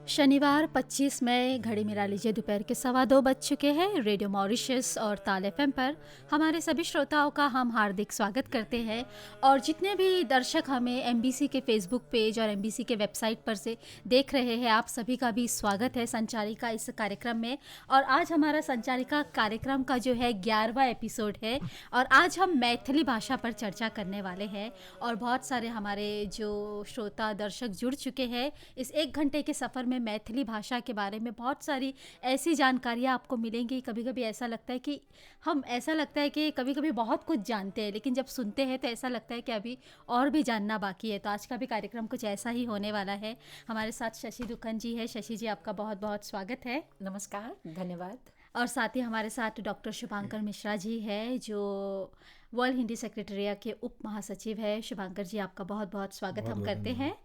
शनिवार 25 मई, घड़ी मिला लीजिए दोपहर के 2:15 बज चुके हैं। रेडियो मॉरिशस और ताल एफएम पर हमारे सभी श्रोताओं का हम हार्दिक स्वागत करते हैं। और जितने भी दर्शक हमें एमबीसी के फेसबुक पेज और एमबीसी के वेबसाइट पर से देख रहे हैं, आप सभी का भी स्वागत है संचारिका इस कार्यक्रम में। और आज हमारा संचारिका कार्यक्रम का जो है 11वां एपिसोड है और आज हम मैथिली भाषा पर चर्चा करने वाले हैं। और बहुत सारे हमारे जो श्रोता दर्शक जुड़ चुके हैं इस 1 घंटे के सफ़र में। मैथिली भाषा के बारे में बहुत सारी ऐसी जानकारियाँ आपको मिलेंगी। कभी कभी ऐसा लगता है कि कभी कभी बहुत कुछ जानते हैं, लेकिन जब सुनते हैं तो ऐसा लगता है कि अभी और भी जानना बाकी है। तो आज का भी कार्यक्रम कुछ ऐसा ही होने वाला है। हमारे साथ शशि दुखन जी है। शशि जी, आपका बहुत बहुत स्वागत है। नमस्कार, धन्यवाद। और साथ ही हमारे साथ डॉक्टर शुभांकर मिश्रा जी है, जो वर्ल्ड हिंदी सेक्रेटेरिएट के उप महासचिव है। शुभांकर जी, आपका बहुत बहुत स्वागत हम करते हैं।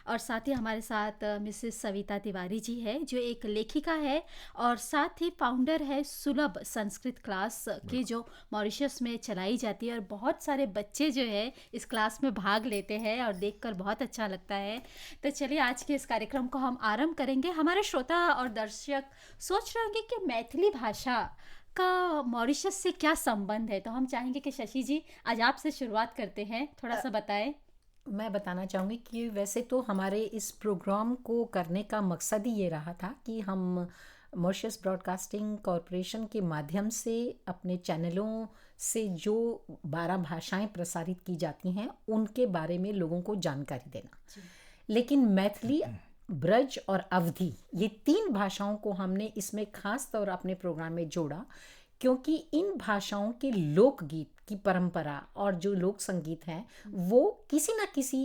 और साथ ही हमारे साथ मिसेस सविता तिवारी जी है, जो एक लेखिका है और साथ ही फाउंडर है सुलभ संस्कृत क्लास की, जो मॉरिशस में चलाई जाती है। और बहुत सारे बच्चे जो है इस क्लास में भाग लेते हैं और देखकर बहुत अच्छा लगता है। तो चलिए आज के इस कार्यक्रम को हम आरंभ करेंगे। हमारे श्रोता और दर्शक सोच रहे होंगे कि मैथिली भाषा का मॉरिशस से क्या संबंध है। तो हम चाहेंगे कि शशि जी आज आपसे शुरुआत करते हैं, थोड़ा सा बताएं। मैं बताना चाहूँगी कि वैसे तो हमारे इस प्रोग्राम को करने का मकसद ही ये रहा था कि हम मॉरिशस ब्रॉडकास्टिंग कॉरपोरेशन के माध्यम से अपने चैनलों से जो 12 भाषाएं प्रसारित की जाती हैं उनके बारे में लोगों को जानकारी देना। लेकिन मैथिली, ब्रज और अवधी, ये 3 भाषाओं को हमने इसमें खास तौर अपने प्रोग्राम में जोड़ा, क्योंकि इन भाषाओं के लोकगीत की परंपरा और जो लोक संगीत है वो किसी न किसी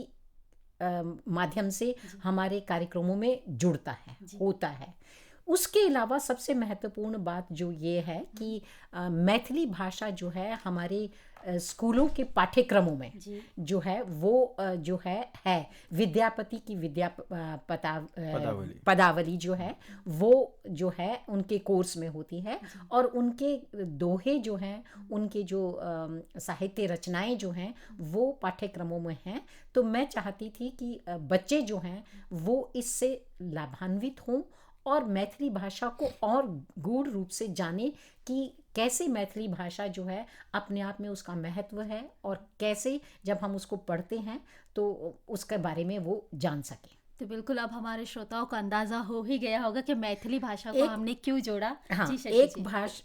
माध्यम से हमारे कार्यक्रमों में जुड़ता है, होता है। उसके अलावा सबसे महत्वपूर्ण बात जो ये है कि मैथिली भाषा जो है हमारे स्कूलों के पाठ्यक्रमों में जो है वो जो है विद्यापति की पदावली जो है वो जो है उनके कोर्स में होती है। और उनके दोहे जो हैं, उनके जो साहित्य रचनाएं जो हैं वो पाठ्यक्रमों में हैं। तो मैं चाहती थी कि बच्चे जो हैं वो इससे लाभान्वित हों और मैथिली भाषा को और गूढ़ रूप से जाने कि कैसे मैथिली भाषा जो है अपने आप में उसका महत्व है और कैसे जब हम उसको पढ़ते हैं तो उसके बारे में वो जान सकें। तो बिल्कुल अब हमारे श्रोताओं को अंदाजा हो ही गया होगा कि मैथिली भाषा को हमने क्यों जोड़ा। हाँ, जी,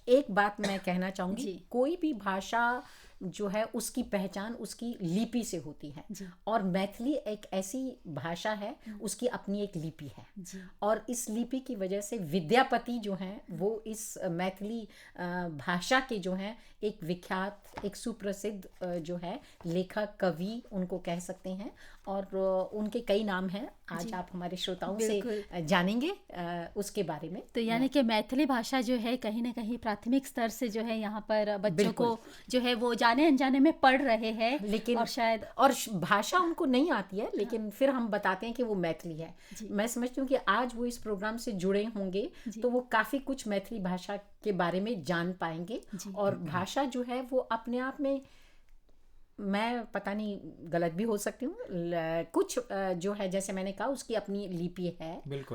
एक बात मैं कहना चाहूँगी, कोई भी भाषा जो है उसकी पहचान उसकी लिपि से होती है और मैथिली एक ऐसी भाषा है, उसकी अपनी एक लिपि है। और इस लिपि की वजह से विद्यापति जो हैं वो इस मैथिली भाषा के जो हैं एक विख्यात, एक सुप्रसिद्ध जो है लेखक, कवि उनको कह सकते हैं। और उनके कई नाम हैं, आज आप हमारे श्रोताओं से जानेंगे उसके बारे में। तो यानी कि मैथिली भाषा जो है कहीं ना कहीं प्राथमिक स्तर से जो है यहाँ पर बच्चों को जो है वो जाने अनजाने में पढ़ रहे हैं, लेकिन और भाषा उनको नहीं आती है, लेकिन फिर हम बताते हैं कि वो मैथिली है। मैं समझती हूँ कि आज वो इस प्रोग्राम से जुड़े होंगे तो वो काफ़ी कुछ मैथिली भाषा के बारे में जान पाएंगे। और भाषा जो है वो अपने आप में, मैं पता नहीं गलत भी हो सकती हूँ, कुछ जो है जैसे मैंने कहा उसकी अपनी लिपि है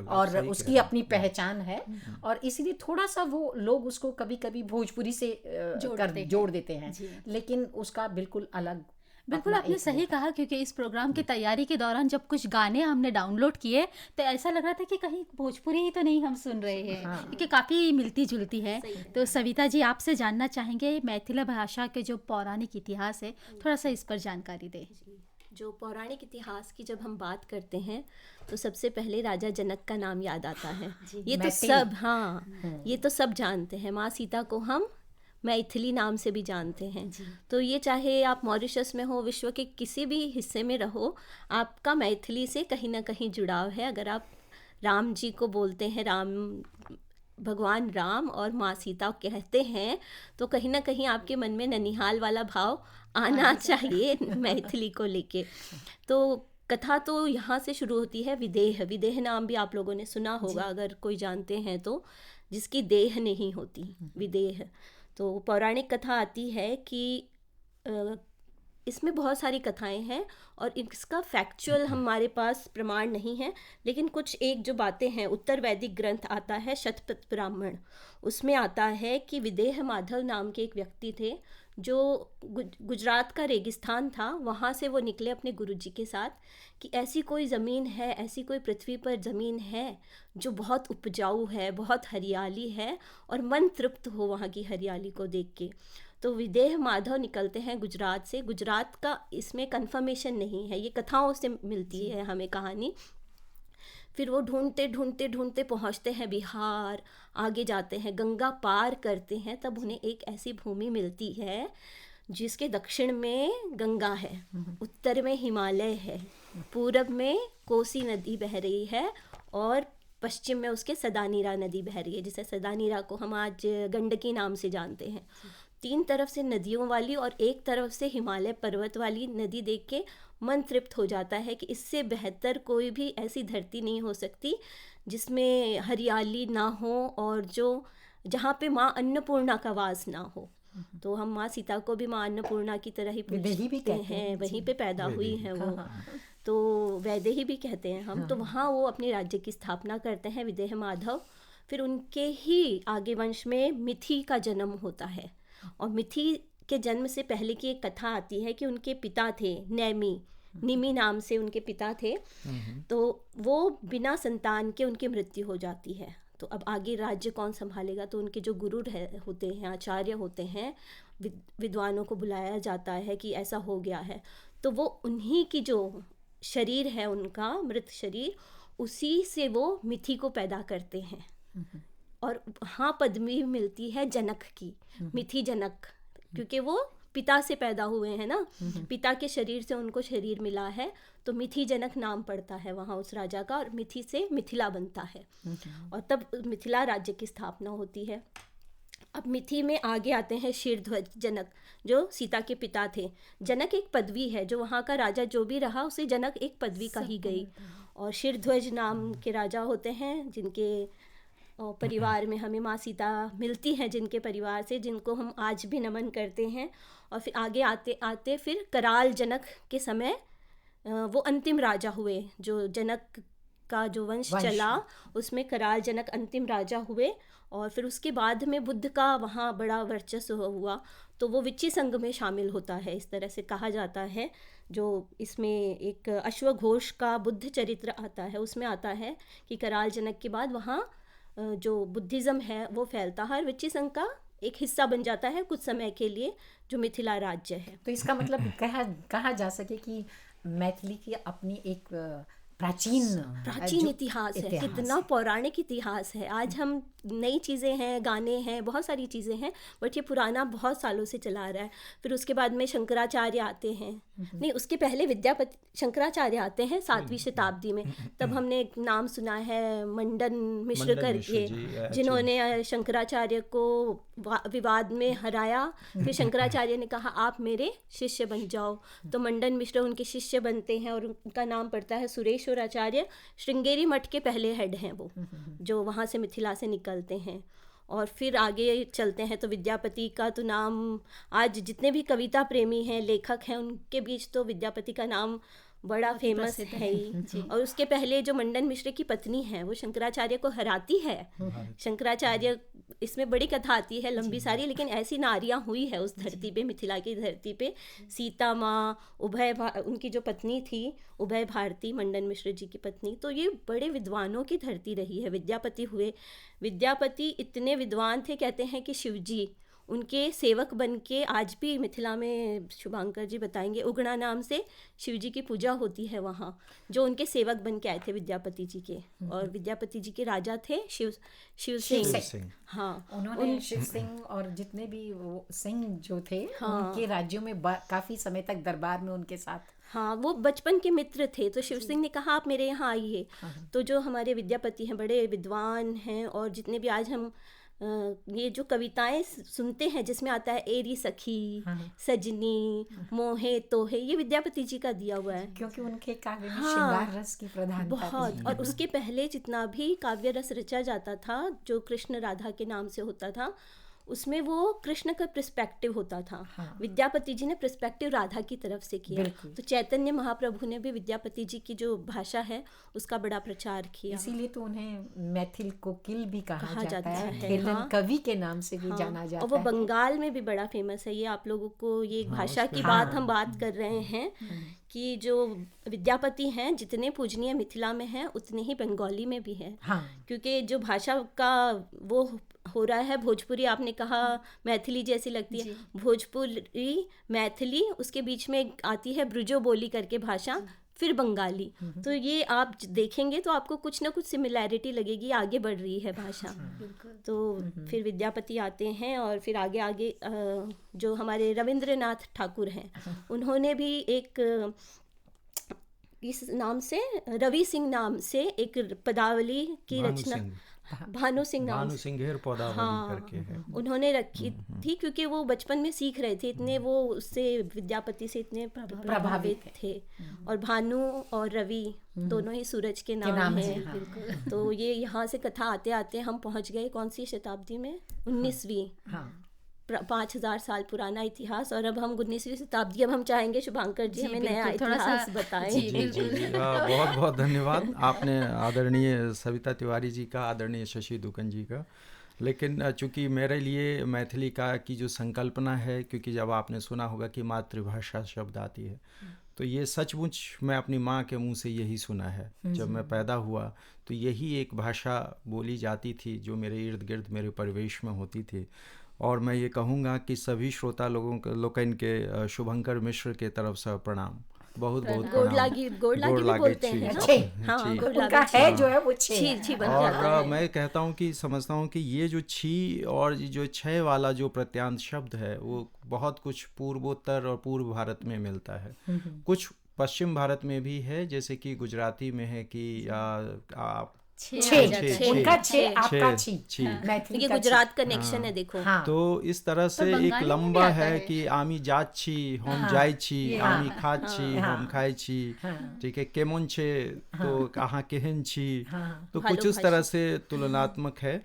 और उसकी अपनी पहचान है। और इसीलिए थोड़ा सा वो लोग उसको कभी कभी भोजपुरी से जोड़ देते हैं, लेकिन उसका बिल्कुल अलग। बिल्कुल आपने सही कहा, क्योंकि इस प्रोग्राम की तैयारी के दौरान जब कुछ गाने हमने डाउनलोड किए तो ऐसा लग रहा था कि कहीं भोजपुरी ही तो नहीं हम सुन रहे हैं। हाँ। क्योंकि काफ़ी मिलती जुलती है। तो सविता जी, आपसे जानना चाहेंगे मैथिली भाषा के जो पौराणिक इतिहास है, थोड़ा सा इस पर जानकारी दें। जो पौराणिक इतिहास की जब हम बात करते हैं तो सबसे पहले राजा जनक का नाम याद आता है। ये तो सब जानते हैं। माँ सीता को हम मैथिली नाम से भी जानते हैं। तो ये चाहे आप मॉरिशस में हो, विश्व के किसी भी हिस्से में रहो, आपका मैथिली से कहीं ना कहीं जुड़ाव है। अगर आप राम जी को बोलते हैं, भगवान राम और माँ सीता कहते हैं, तो कहीं ना कहीं आपके मन में ननिहाल वाला भाव आना चाहिए मैथिली को लेके। तो कथा तो यहाँ से शुरू होती है। विदेह नाम भी आप लोगों ने सुना होगा अगर कोई जानते हैं तो, जिसकी देह नहीं होती, विदेह। तो पौराणिक कथा आती है कि इसमें बहुत सारी कथाएं हैं और इसका फैक्चुअल हमारे पास प्रमाण नहीं है, लेकिन कुछ एक जो बातें हैं, उत्तर वैदिक ग्रंथ आता है शतपथ ब्राह्मण, उसमें आता है कि विदेह माधव नाम के एक व्यक्ति थे जो गुजरात का रेगिस्तान था, वहाँ से वो निकले अपने गुरुजी के साथ कि ऐसी कोई ज़मीन है, ऐसी कोई पृथ्वी पर ज़मीन है जो बहुत उपजाऊ है, बहुत हरियाली है और मन तृप्त हो वहाँ की हरियाली को देख के। तो विदेह माधव निकलते हैं गुजरात से। गुजरात का इसमें कंफर्मेशन नहीं है, ये कथाओं से मिलती है हमें कहानी। फिर वो ढूंढते ढूंढते ढूंढते पहुंचते हैं बिहार, आगे जाते हैं, गंगा पार करते हैं, तब उन्हें एक ऐसी भूमि मिलती है जिसके दक्षिण में गंगा है, उत्तर में हिमालय है, पूरब में कोसी नदी बह रही है और पश्चिम में उसके सदानीरा नदी बह रही है, जिसे सदानीरा को हम आज गंडकी नाम से जानते हैं। 3 तरफ से नदियों वाली और एक तरफ से हिमालय पर्वत वाली नदी देख के मन तृप्त हो जाता है कि इससे बेहतर कोई भी ऐसी धरती नहीं हो सकती जिसमें हरियाली ना हो और जहाँ पे माँ अन्नपूर्णा का वास ना हो। तो हम माँ सीता को भी माँ अन्नपूर्णा की तरह ही पूजते हैं, वहीं पे पैदा हुई हैं वो, तो वैदेही भी कहते हैं हम। तो वहाँ वो अपने राज्य की स्थापना करते हैं विदेह माधव। फिर उनके ही आगे वंश में मिथि का जन्म होता है और मिथि के जन्म से पहले की एक कथा आती है कि उनके पिता थे निमि नाम से उनके पिता थे, तो वो बिना संतान के उनकी मृत्यु हो जाती है। तो अब आगे राज्य कौन संभालेगा, तो उनके जो गुरु होते हैं, आचार्य होते हैं, विद्वानों को बुलाया जाता है कि ऐसा हो गया है। तो वो उन्हीं की जो शरीर है, उनका मृत शरीर, उसी से वो मिथि को पैदा करते हैं। और हाँ पदवी मिलती है जनक की, मिथि जनक, क्योंकि वो पिता से पैदा हुए हैं ना, पिता के शरीर से उनको शरीर मिला है, तो मिथि जनक नाम पड़ता है वहाँ उस राजा का, और मिथि से मिथिला बनता है और तब मिथिला राज्य की स्थापना होती है। अब मिथि में आगे आते हैं शीरध्वज जनक, जो सीता के पिता थे। जनक एक पदवी है, जो वहाँ का राजा जो भी रहा उसे जनक एक पदवी कही गई। और शीरध्वज नाम के राजा होते हैं जिनके परिवार में हमें माँ सीता मिलती हैं, जिनके परिवार से, जिनको हम आज भी नमन करते हैं। और फिर आगे आते आते फिर कराल जनक के समय वो अंतिम राजा हुए, जो जनक का जो वंश चला उसमें कराल जनक अंतिम राजा हुए। और फिर उसके बाद में बुद्ध का वहाँ बड़ा वर्चस्व हुआ, तो वो विच्ची संघ में शामिल होता है, इस तरह से कहा जाता है। जो इसमें एक अश्वघोष का बुद्ध चरित्र आता है, उसमें आता है कि कराल जनक के बाद वहाँ जो बुद्धिज़्म है वो फैलता है और विच्ची संघ का एक हिस्सा बन जाता है कुछ समय के लिए, जो मिथिला राज्य है। तो इसका मतलब कहा जा सके कि मैथिली की अपनी एक प्राचीन इतिहास है, कितना पौराणिक इतिहास है। आज हम नई चीज़ें हैं, गाने हैं, बहुत सारी चीज़ें हैं, बट ये पुराना बहुत सालों से चला आ रहा है। फिर उसके बाद में शंकराचार्य आते हैं, नहीं उसके पहले विद्यापति शंकराचार्य आते हैं 7वीं शताब्दी में। तब हमने एक नाम सुना है मंडन मिश्र करके, जिन्होंने शंकराचार्य को विवाद में हराया। फिर शंकराचार्य ने कहा आप मेरे शिष्य बन जाओ, तो मंडन मिश्र उनके शिष्य बनते हैं और उनका नाम पड़ता है सुरेश्वर आचार्य। श्रृंगेरी मठ के पहले हेड हैं वो, जो वहाँ से मिथिला से निकलते हैं। और फिर आगे चलते हैं तो विद्यापति का तो नाम आज जितने भी कविता प्रेमी हैं, लेखक हैं, उनके बीच तो विद्यापति का नाम बड़ा फेमस है ही। और उसके पहले जो मंडन मिश्र की पत्नी है वो शंकराचार्य को हराती है। शंकराचार्य, इसमें बड़ी कथा आती है लंबी सारी, लेकिन ऐसी नारियां हुई है उस धरती पे, मिथिला की धरती पे। सीता माँ, उनकी जो पत्नी थी उभय भारती, मंडन मिश्र जी की पत्नी, तो ये बड़े विद्वानों की धरती रही है। विद्यापति हुए, विद्यापति इतने विद्वान थे, कहते हैं कि शिवजी उनके सेवक बन के आज भी मिथिला में, शुभांकर जी बताएंगे, उगना नाम से शिवजी की पूजा होती है वहाँ, जो उनके सेवक बन के आए थे विद्यापति जी के। और विद्यापति जी के राजा थे शिव सिंह। हाँ, उन्होंने शिव सिंह और जितने भी वो सिंह जो थे, उनके राज्यों में काफी समय तक दरबार में उनके साथ, हाँ, वो बचपन के मित्र थे। तो शिव सिंह ने कहा आप मेरे यहाँ आइए। तो जो हमारे विद्यापति हैं बड़े विद्वान हैं, और जितने भी आज हम ये जो कविताएं सुनते हैं जिसमें आता है एरी सखी, सजनी, मोहे तोहे, ये विद्यापति जी का दिया हुआ है, क्योंकि उनके काव्य में श्रृंगार रस की प्रधानता बहुत थी। और उसके पहले जितना भी काव्य रस रचा जाता था, जो कृष्ण राधा के नाम से होता था, उसमें वो कृष्ण का पर्सपेक्टिव होता था। हाँ। विद्यापति जी ने पर्सपेक्टिव राधा की तरफ से किया। बिल्कुल। तो चैतन्य महाप्रभु ने भी विद्यापति जी की जो भाषा है उसका बड़ा प्रचार किया। इसीलिए तो उन्हें मैथिल कोकिल भी कहा जाता है, है, हेलन हाँ। कवि के नाम से भी हाँ, जाना जाता और वो है। बंगाल में भी बड़ा फेमस है। ये आप लोगों को ये एक भाषा की हाँ। बात हम बात कर रहे हैं कि जो विद्यापति हैं जितने पूजनीय मिथिला में हैं उतने ही बंगाली में भी हैं। हाँ। क्योंकि जो भाषा का वो हो रहा है, भोजपुरी आपने कहा मैथिली जैसी लगती है, भोजपुरी मैथिली, उसके बीच में आती है ब्रिजो बोली करके भाषा, फिर बंगाली। तो ये आप देखेंगे तो आपको कुछ ना कुछ सिमिलैरिटी लगेगी, आगे बढ़ रही है भाषा। तो फिर विद्यापति आते हैं और फिर आगे आगे जो हमारे रविंद्रनाथ ठाकुर हैं उन्होंने भी एक इस नाम से रवि सिंह नाम से एक पदावली की रचना, भानु सिंह नाम भानु सिंह पदावली करके है, उन्होंने रखी थी। क्योंकि वो बचपन में सीख रहे थे, इतने वो उससे विद्यापति से इतने प्रभावित थे। और भानु और रवि दोनों ही सूरज के नाम हैं। तो ये यहाँ से कथा आते आते हम पहुँच गए कौन सी शताब्दी में, 19वीं। 5000 साल पुराना इतिहास। और अब हम 19वीं शताब्दी, अब हम चाहेंगे शुभांकर जी हमें नया इतिहास बताएं। जी बहुत बहुत धन्यवाद आपने आदरणीय सविता तिवारी जी का, आदरणीय शशि दुकन जी का। लेकिन चूँकि मेरे लिए मैथिली का की जो संकल्पना है, क्योंकि जब आपने सुना होगा कि मातृभाषा शब्द आती है, तो ये सचमुच मैं अपनी माँ के मुंह से यही सुना है। जब मैं पैदा हुआ तो यही एक भाषा बोली जाती थी जो मेरे इर्द गिर्द मेरे परिवेश में होती थी। और मैं ये कहूँगा कि सभी श्रोता लोगन के शुभंकर मिश्र के तरफ से प्रणाम, बहुत बहुत गोड़ लागी भी बोलते हैं ना? हाँ, उनका है जो है वो छी बन जाता है। और मैं कहता हूँ कि समझता हूँ कि ये जो छी और जो छः वाला जो प्रत्यांत शब्द है वो बहुत कुछ पूर्वोत्तर और पूर्व भारत में मिलता है, कुछ पश्चिम भारत में भी है, जैसे कि गुजराती में है कि आप उनका छे आपका छी, ये गुजरात कनेक्शन है देखो। तो इस तरह से एक लंबा है कि आमी जात छी, हम जाय छी, आमी खात छी, हम खाय छी, ठीक है, केमन छे तो कहाँ केहन छी, तो कुछ उस तरह से तुलनात्मक है।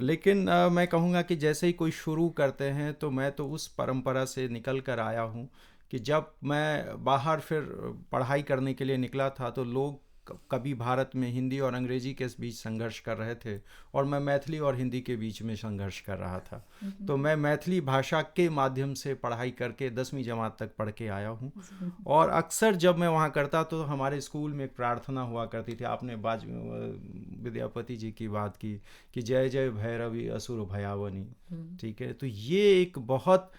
लेकिन मैं कहूँगा कि जैसे ही कोई शुरू करते हैं तो मैं तो उस परंपरा से निकल कर आया हूँ कि जब मैं बाहर फिर पढ़ाई करने के लिए निकला था तो लोग कभी भारत में हिंदी और अंग्रेजी के बीच संघर्ष कर रहे थे और मैं मैथिली और हिंदी के बीच में संघर्ष कर रहा था। तो मैं मैथिली भाषा के माध्यम से पढ़ाई करके 10वीं जमात तक पढ़ के आया हूँ। और अक्सर जब मैं वहाँ करता तो हमारे स्कूल में एक प्रार्थना हुआ करती थी। आपने विद्यापति जी की बात की कि जय जय भैरवी असुर भयावनी, ठीक है। तो ये एक बहुत,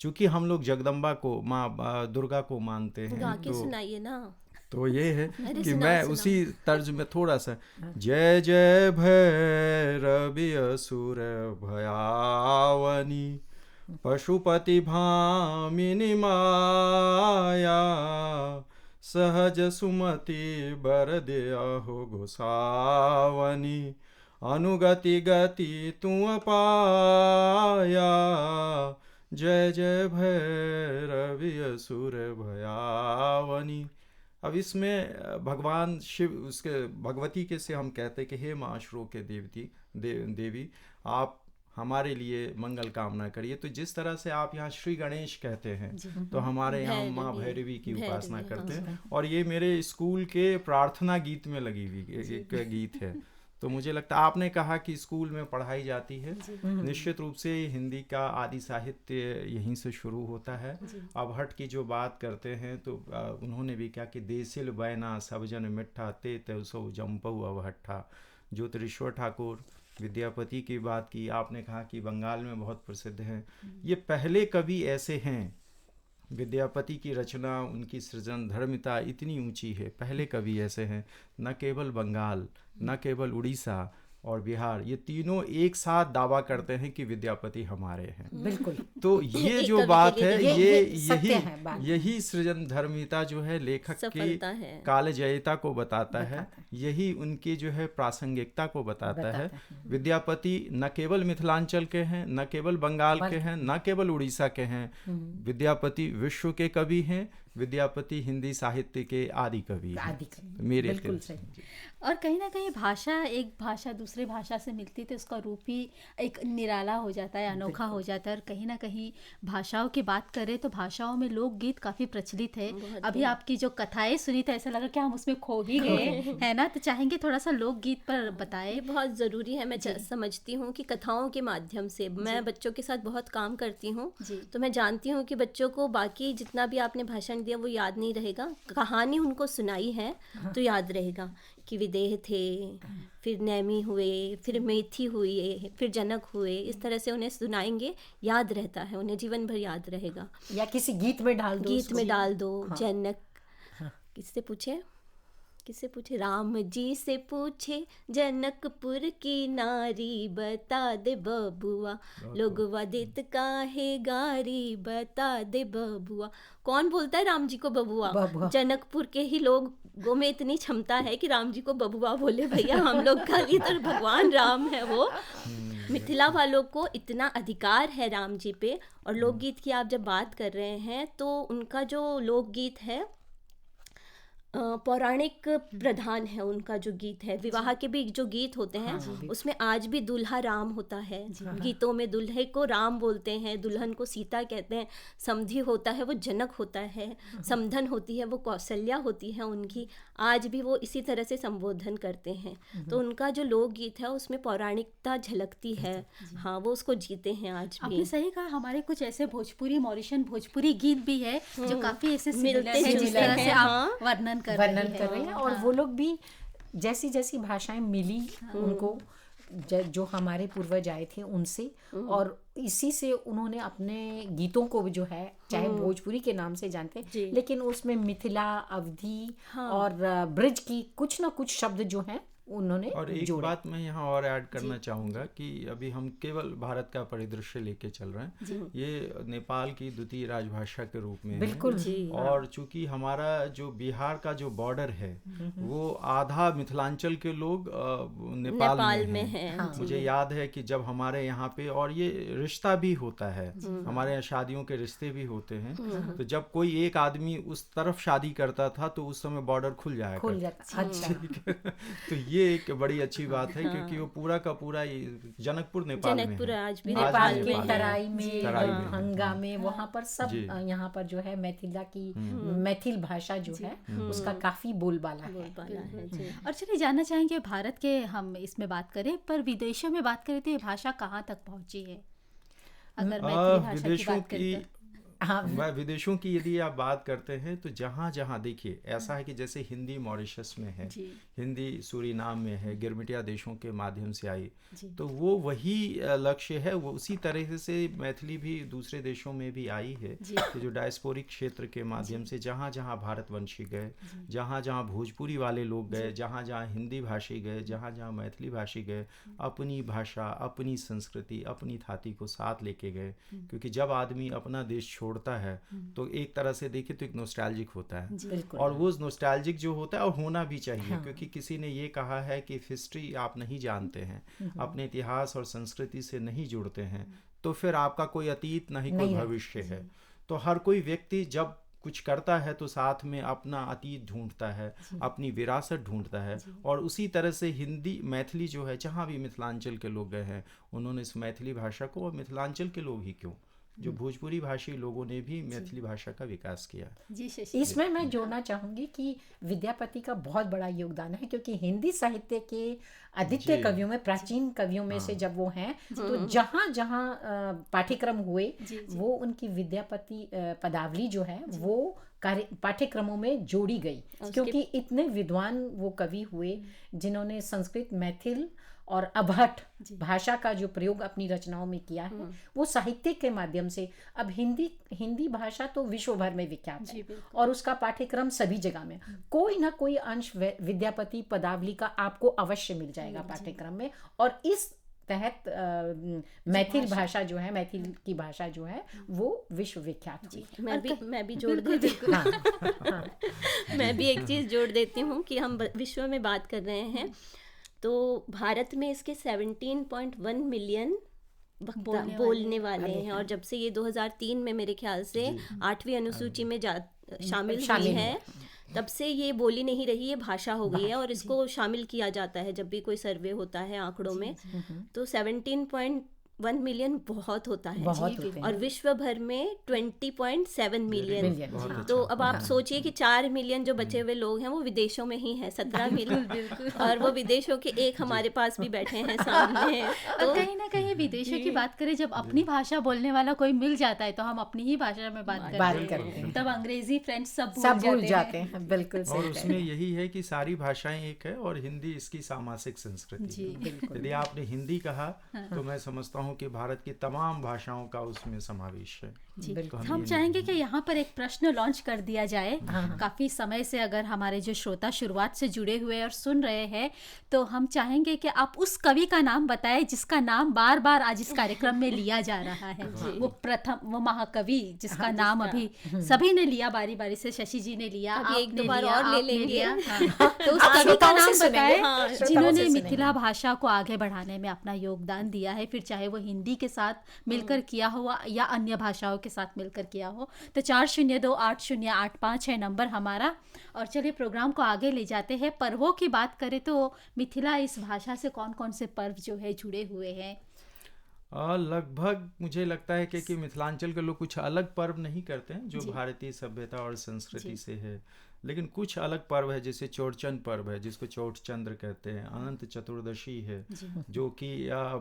चूँकि हम लोग जगदम्बा को, माँ दुर्गा को मानते हैं, गा के सुनाइए ना। तो ये है कि मैं उसी तर्ज में थोड़ा सा, जय जय भैरवी असुर भयावनी, पशुपति भामिनी माया, सहज सुमति बर देहु गोसावनी, अनुगति गति तू पाया, जय जय भैरवी असुर भयावनी। अब इसमें भगवान शिव, उसके भगवती के से हम कहते हैं कि हे माँ अशुरों के देवी आप हमारे लिए मंगल कामना करिए। तो जिस तरह से आप यहाँ श्री गणेश कहते हैं तो हमारे यहाँ माँ भैरवी की उपासना करते हैं। और ये मेरे स्कूल के प्रार्थना गीत में लगी हुई एक गीत है। तो मुझे लगता है आपने कहा कि स्कूल में पढ़ाई जाती है, निश्चित रूप से हिंदी का आदि साहित्य यहीं से शुरू होता है। अवहट की जो बात करते हैं तो उन्होंने भी कहा कि देसिल बैना सबजन मिठा ते तेसो जम्पऊ अवहट्ठा। ज्योतिरीश्वर ठाकुर विद्यापति की बात की, आपने कहा कि बंगाल में बहुत प्रसिद्ध हैं। ये पहले कवि ऐसे हैं, विद्यापति की रचना, उनकी सृजन धर्मिता इतनी ऊंची है, पहले कवि ऐसे हैं। न केवल बंगाल, न केवल उड़ीसा और बिहार, ये तीनों एक साथ दावा करते हैं कि विद्यापति हमारे हैं। बिल्कुल। तो ये जो बात है, यही सृजन धर्मिता जो है लेखक की कालजयिता को बताता है। यही उनकी जो है प्रासंगिकता को बताता है। विद्यापति न केवल मिथिलांचल के हैं, न केवल बंगाल के हैं, न केवल उड़ीसा के हैं, विद्यापति विश्व के कवि हैं। विद्यापति हिंदी साहित्य के आदि कवि हैं। मेरे बिल्कुल सही। और कहीं ना कहीं भाषा, एक भाषा दूसरे भाषा से मिलती तो उसका रूप ही एक निराला हो जाता है, अनोखा हो जाता है। और कहीं ना कहीं भाषाओं की बात करें तो भाषाओं में लोकगीत काफ़ी प्रचलित है। अभी आपकी जो कथाएं सुनी तो ऐसा लगा कि हम उसमें खो ही गए है ना। तो चाहेंगे थोड़ा सा लोकगीत पर बताएं। ये बहुत ज़रूरी है। मैं समझती हूँ कि कथाओं के माध्यम से, मैं बच्चों के साथ बहुत काम करती हूँ, तो मैं जानती हूँ कि बच्चों को बाकी जितना भी आपने भाषण दिया वो याद नहीं रहेगा, कहानी उनको सुनाई है तो याद रहेगा कि विदेह थे, फिर नैमी हुए, फिर मेथी हुई, फिर जनक हुए। इस तरह से उन्हें सुनाएंगे, याद रहता है, उन्हें जीवन भर याद रहेगा। या किसी गीत में डाल दो, जनक किससे पूछे राम जी से पूछे, जनकपुर की नारी बता दे बबुआ, लोगवा देत काहे गारी बता दे बबुआ। कौन बोलता है राम जी को बबुआ? जनकपुर के ही लोगों में इतनी क्षमता है कि राम जी को बबुआ बोले। भैया हम लोग का लिए तो भगवान राम है वो। मिथिला वालों को इतना अधिकार है राम जी पे। और लोकगीत की आप जब बात कर रहे हैं तो उनका जो लोकगीत है पौराणिक प्रधान है। उनका जो गीत है, विवाह के भी जो गीत होते हैं उसमें आज भी दुल्हा राम होता है। गीतों में दुल्हे को राम बोलते हैं, दुल्हन को सीता कहते हैं, समधी होता है वो जनक होता है, समधन होती है वो कौशल्या होती है उनकी। आज भी वो इसी तरह से संबोधन करते हैं। तो उनका जो लोकगीत है उसमें पौराणिकता झलकती है। हाँ, वो उसको जीते हैं आज भी। आपने सही कहा। हमारे कुछ ऐसे भोजपुरी, मॉरिशन भोजपुरी गीत भी है जो काफी ऐसे मिलते हैं, जिस तरह से आप वर्णन कर रहे हैं। और वो लोग भी जैसी जैसी भाषाएं मिली उनको, जो हमारे पूर्वज आए थे उनसे, और इसी से उन्होंने अपने गीतों को जो है, चाहे भोजपुरी के नाम से जानते हैं, लेकिन उसमें मिथिला, अवधी और ब्रज की कुछ ना कुछ शब्द जो हैं उन्होंने और एक बात मैं यहाँ और ऐड करना चाहूँगा कि अभी हम केवल भारत का परिदृश्य लेके चल रहे हैं, ये नेपाल की द्वितीय राजभाषा के रूप में बिल्कुल है। और चूंकि हमारा जो बिहार का जो बॉर्डर है वो आधा मिथिलांचल के लोग नेपाल में हैं। मुझे याद है कि जब हमारे यहाँ पे, और ये रिश्ता भी होता है, हमारे यहाँ शादियों के रिश्ते भी होते हैं, तो जब कोई एक आदमी उस तरफ शादी करता था तो उस समय बॉर्डर खुल जाता। तो ये एक बड़ी अच्छी बात है, क्योंकि वो पूरा का पूरा जनकपुर नेपाल में है। आज भी नेपाल के तराई में, हंगा में, वहाँ पर सब, यहाँ पर जो है मैथिला की मैथिल भाषा जो है उसका काफी बोलबाला है। और चलिए जानना चाहेंगे, भारत के हम इसमें बात करें, पर विदेशों में बात करें तो ये भाषा कहाँ तक पहुँची है? अगर मैथिली भाषा की बात करें तो विदेशों की यदि आप बात करते हैं तो जहाँ जहाँ देखिए, ऐसा है कि जैसे हिंदी मॉरिशस में है, हिंदी सूरीनाम में है, गिरमिटिया देशों के माध्यम से आई, तो वो वही लक्ष्य है। वो उसी तरह से मैथिली भी दूसरे देशों में भी आई है कि जो डायस्पोरिक क्षेत्र के माध्यम से जहाँ जहाँ भारतवंशी गए, जहाँ जहाँ भोजपुरी वाले लोग गए, जहाँ जहाँ हिंदी भाषी गए, जहाँ जहाँ मैथिली भाषी गए, अपनी भाषा, अपनी संस्कृति, अपनी थाती को साथ लेके गए। क्योंकि जब आदमी अपना देश छोड़ता है तो एक तरह से देखिए तो एक नोस्टैल्जिक होता है, और वो नोस्टैल्जिक जो होता है और होना भी चाहिए। क्योंकि किसी ने ये कहा है कि हिस्ट्री आप नहीं जानते हैं, अपने इतिहास और संस्कृति से नहीं जुड़ते हैं, तो फिर आपका कोई अतीत नहीं कोई भविष्य है। तो हर कोई व्यक्ति जब कुछ करता है तो साथ में अपना अतीत ढूंढता है, अपनी विरासत ढूंढता है। और उसी तरह से हिंदी, मैथिली जो है, जहाँ भी मिथिलांचल के लोग गए हैं उन्होंने इस मैथिली भाषा को, और मिथिलांचल के लोग ही क्यों, जो भोजपुरी भाषी लोगों ने भी मैथिली भाषा का विकास किया। इसमें मैं जोड़ना चाहूँगी कि विद्यापति का बहुत बड़ा योगदान है, क्योंकि हिंदी साहित्य के आदित्य कवियों में, प्राचीन कवियों में से जब वो हैं, तो जहाँ जहाँ पाठ्यक्रम हुए वो उनकी विद्यापति पदावली जो है वो पाठ्यक्रमों में जोड़ी गई, क्योंकि इतने विद्वान वो कवि हुए जिन्होंने संस्कृत, मैथिल और अभट भाषा का जो प्रयोग अपनी रचनाओं में किया है, वो साहित्य के माध्यम से। अब हिंदी भाषा तो विश्व भर में विख्यात है, और उसका पाठ्यक्रम सभी जगह में, कोई ना कोई अंश विद्यापति पदावली का आपको अवश्य मिल जाएगा पाठ्यक्रम में। और इस तहत मैथिल भाषा जो है, मैथिल की भाषा जो है वो विश्वविख्यात हुई। मैं भी जोड़ देती हूँ। हाँ, मैं भी एक चीज़ जोड़ देती हूँ कि हम विश्व में बात कर रहे हैं तो भारत में इसके 17.1 मिलियन बोलने वाले हैं, और जब से ये 2003 में मेरे ख्याल से 8वीं अनुसूची में शामिल हुई है, तब से ये बोली नहीं रही, ये भाषा हो गई है और इसको शामिल किया जाता है जब भी कोई सर्वे होता है आंकड़ों में। तो 17.1 मिलियन बहुत होता है, और विश्व भर में 20.7 मिलियन। तो अब आप सोचिए कि 4 मिलियन जो बचे हुए लोग हैं वो विदेशों में ही हैं, 17 मिलियन, और वो विदेशों के एक हमारे पास भी बैठे हैं सामने। तो कहीं ना कहीं विदेशों की बात करें, जब अपनी भाषा बोलने वाला कोई मिल जाता है तो हम अपनी ही भाषा में बात करते हैं, तब अंग्रेजी फ्रेंच सब भूल जाते हैं। बिल्कुल। और उसमें यही है कि सारी भाषाएं एक है और हिंदी इसकी सामासिक संस्कृति है। यदि आपने हिंदी कहा तो मैं समझता हूँ कि भारत की तमाम भाषाओं का उसमें समावेश है। तो हम चाहेंगे कि यहाँ पर एक प्रश्न लॉन्च कर दिया जाए। काफ़ी समय से अगर हमारे जो श्रोता शुरुआत से जुड़े हुए और सुन रहे हैं, तो हम चाहेंगे कि आप उस कवि का नाम बताएं जिसका नाम बार बार आज इस कार्यक्रम में लिया जा रहा है। वो प्रथम, वो महाकवि जिसका नाम अभी सभी ने लिया बारी बारी से, शशि जी ने लिया, एक दो बार और ले लेंगे। तो उस कवि का नाम बताएं जिन्होंने मिथिला भाषा को आगे बढ़ाने में अपना योगदान दिया है, फिर चाहे वो हिंदी के साथ मिलकर किया हो या अन्य भाषाओं के साथ मिलकर किया हो। तो 40280885 है नंबर हमारा। और चलिए प्रोग्राम को आगे ले जाते हैं। पर्वों की बात करें तो मिथिला इस भाषा से कौन कौन से पर्व जो है जुड़े हुए हैं? लगभग मुझे लगता है कि मिथिलांचल के लोग कुछ अलग पर्व नहीं करते हैं जो भारतीय सभ्यता और संस्कृति से है, लेकिन कुछ अलग पर्व है, जैसे चौड़चन पर्व है जिसको चौठ चंद्र कहते हैं, अनंत चतुर्दशी है जो कि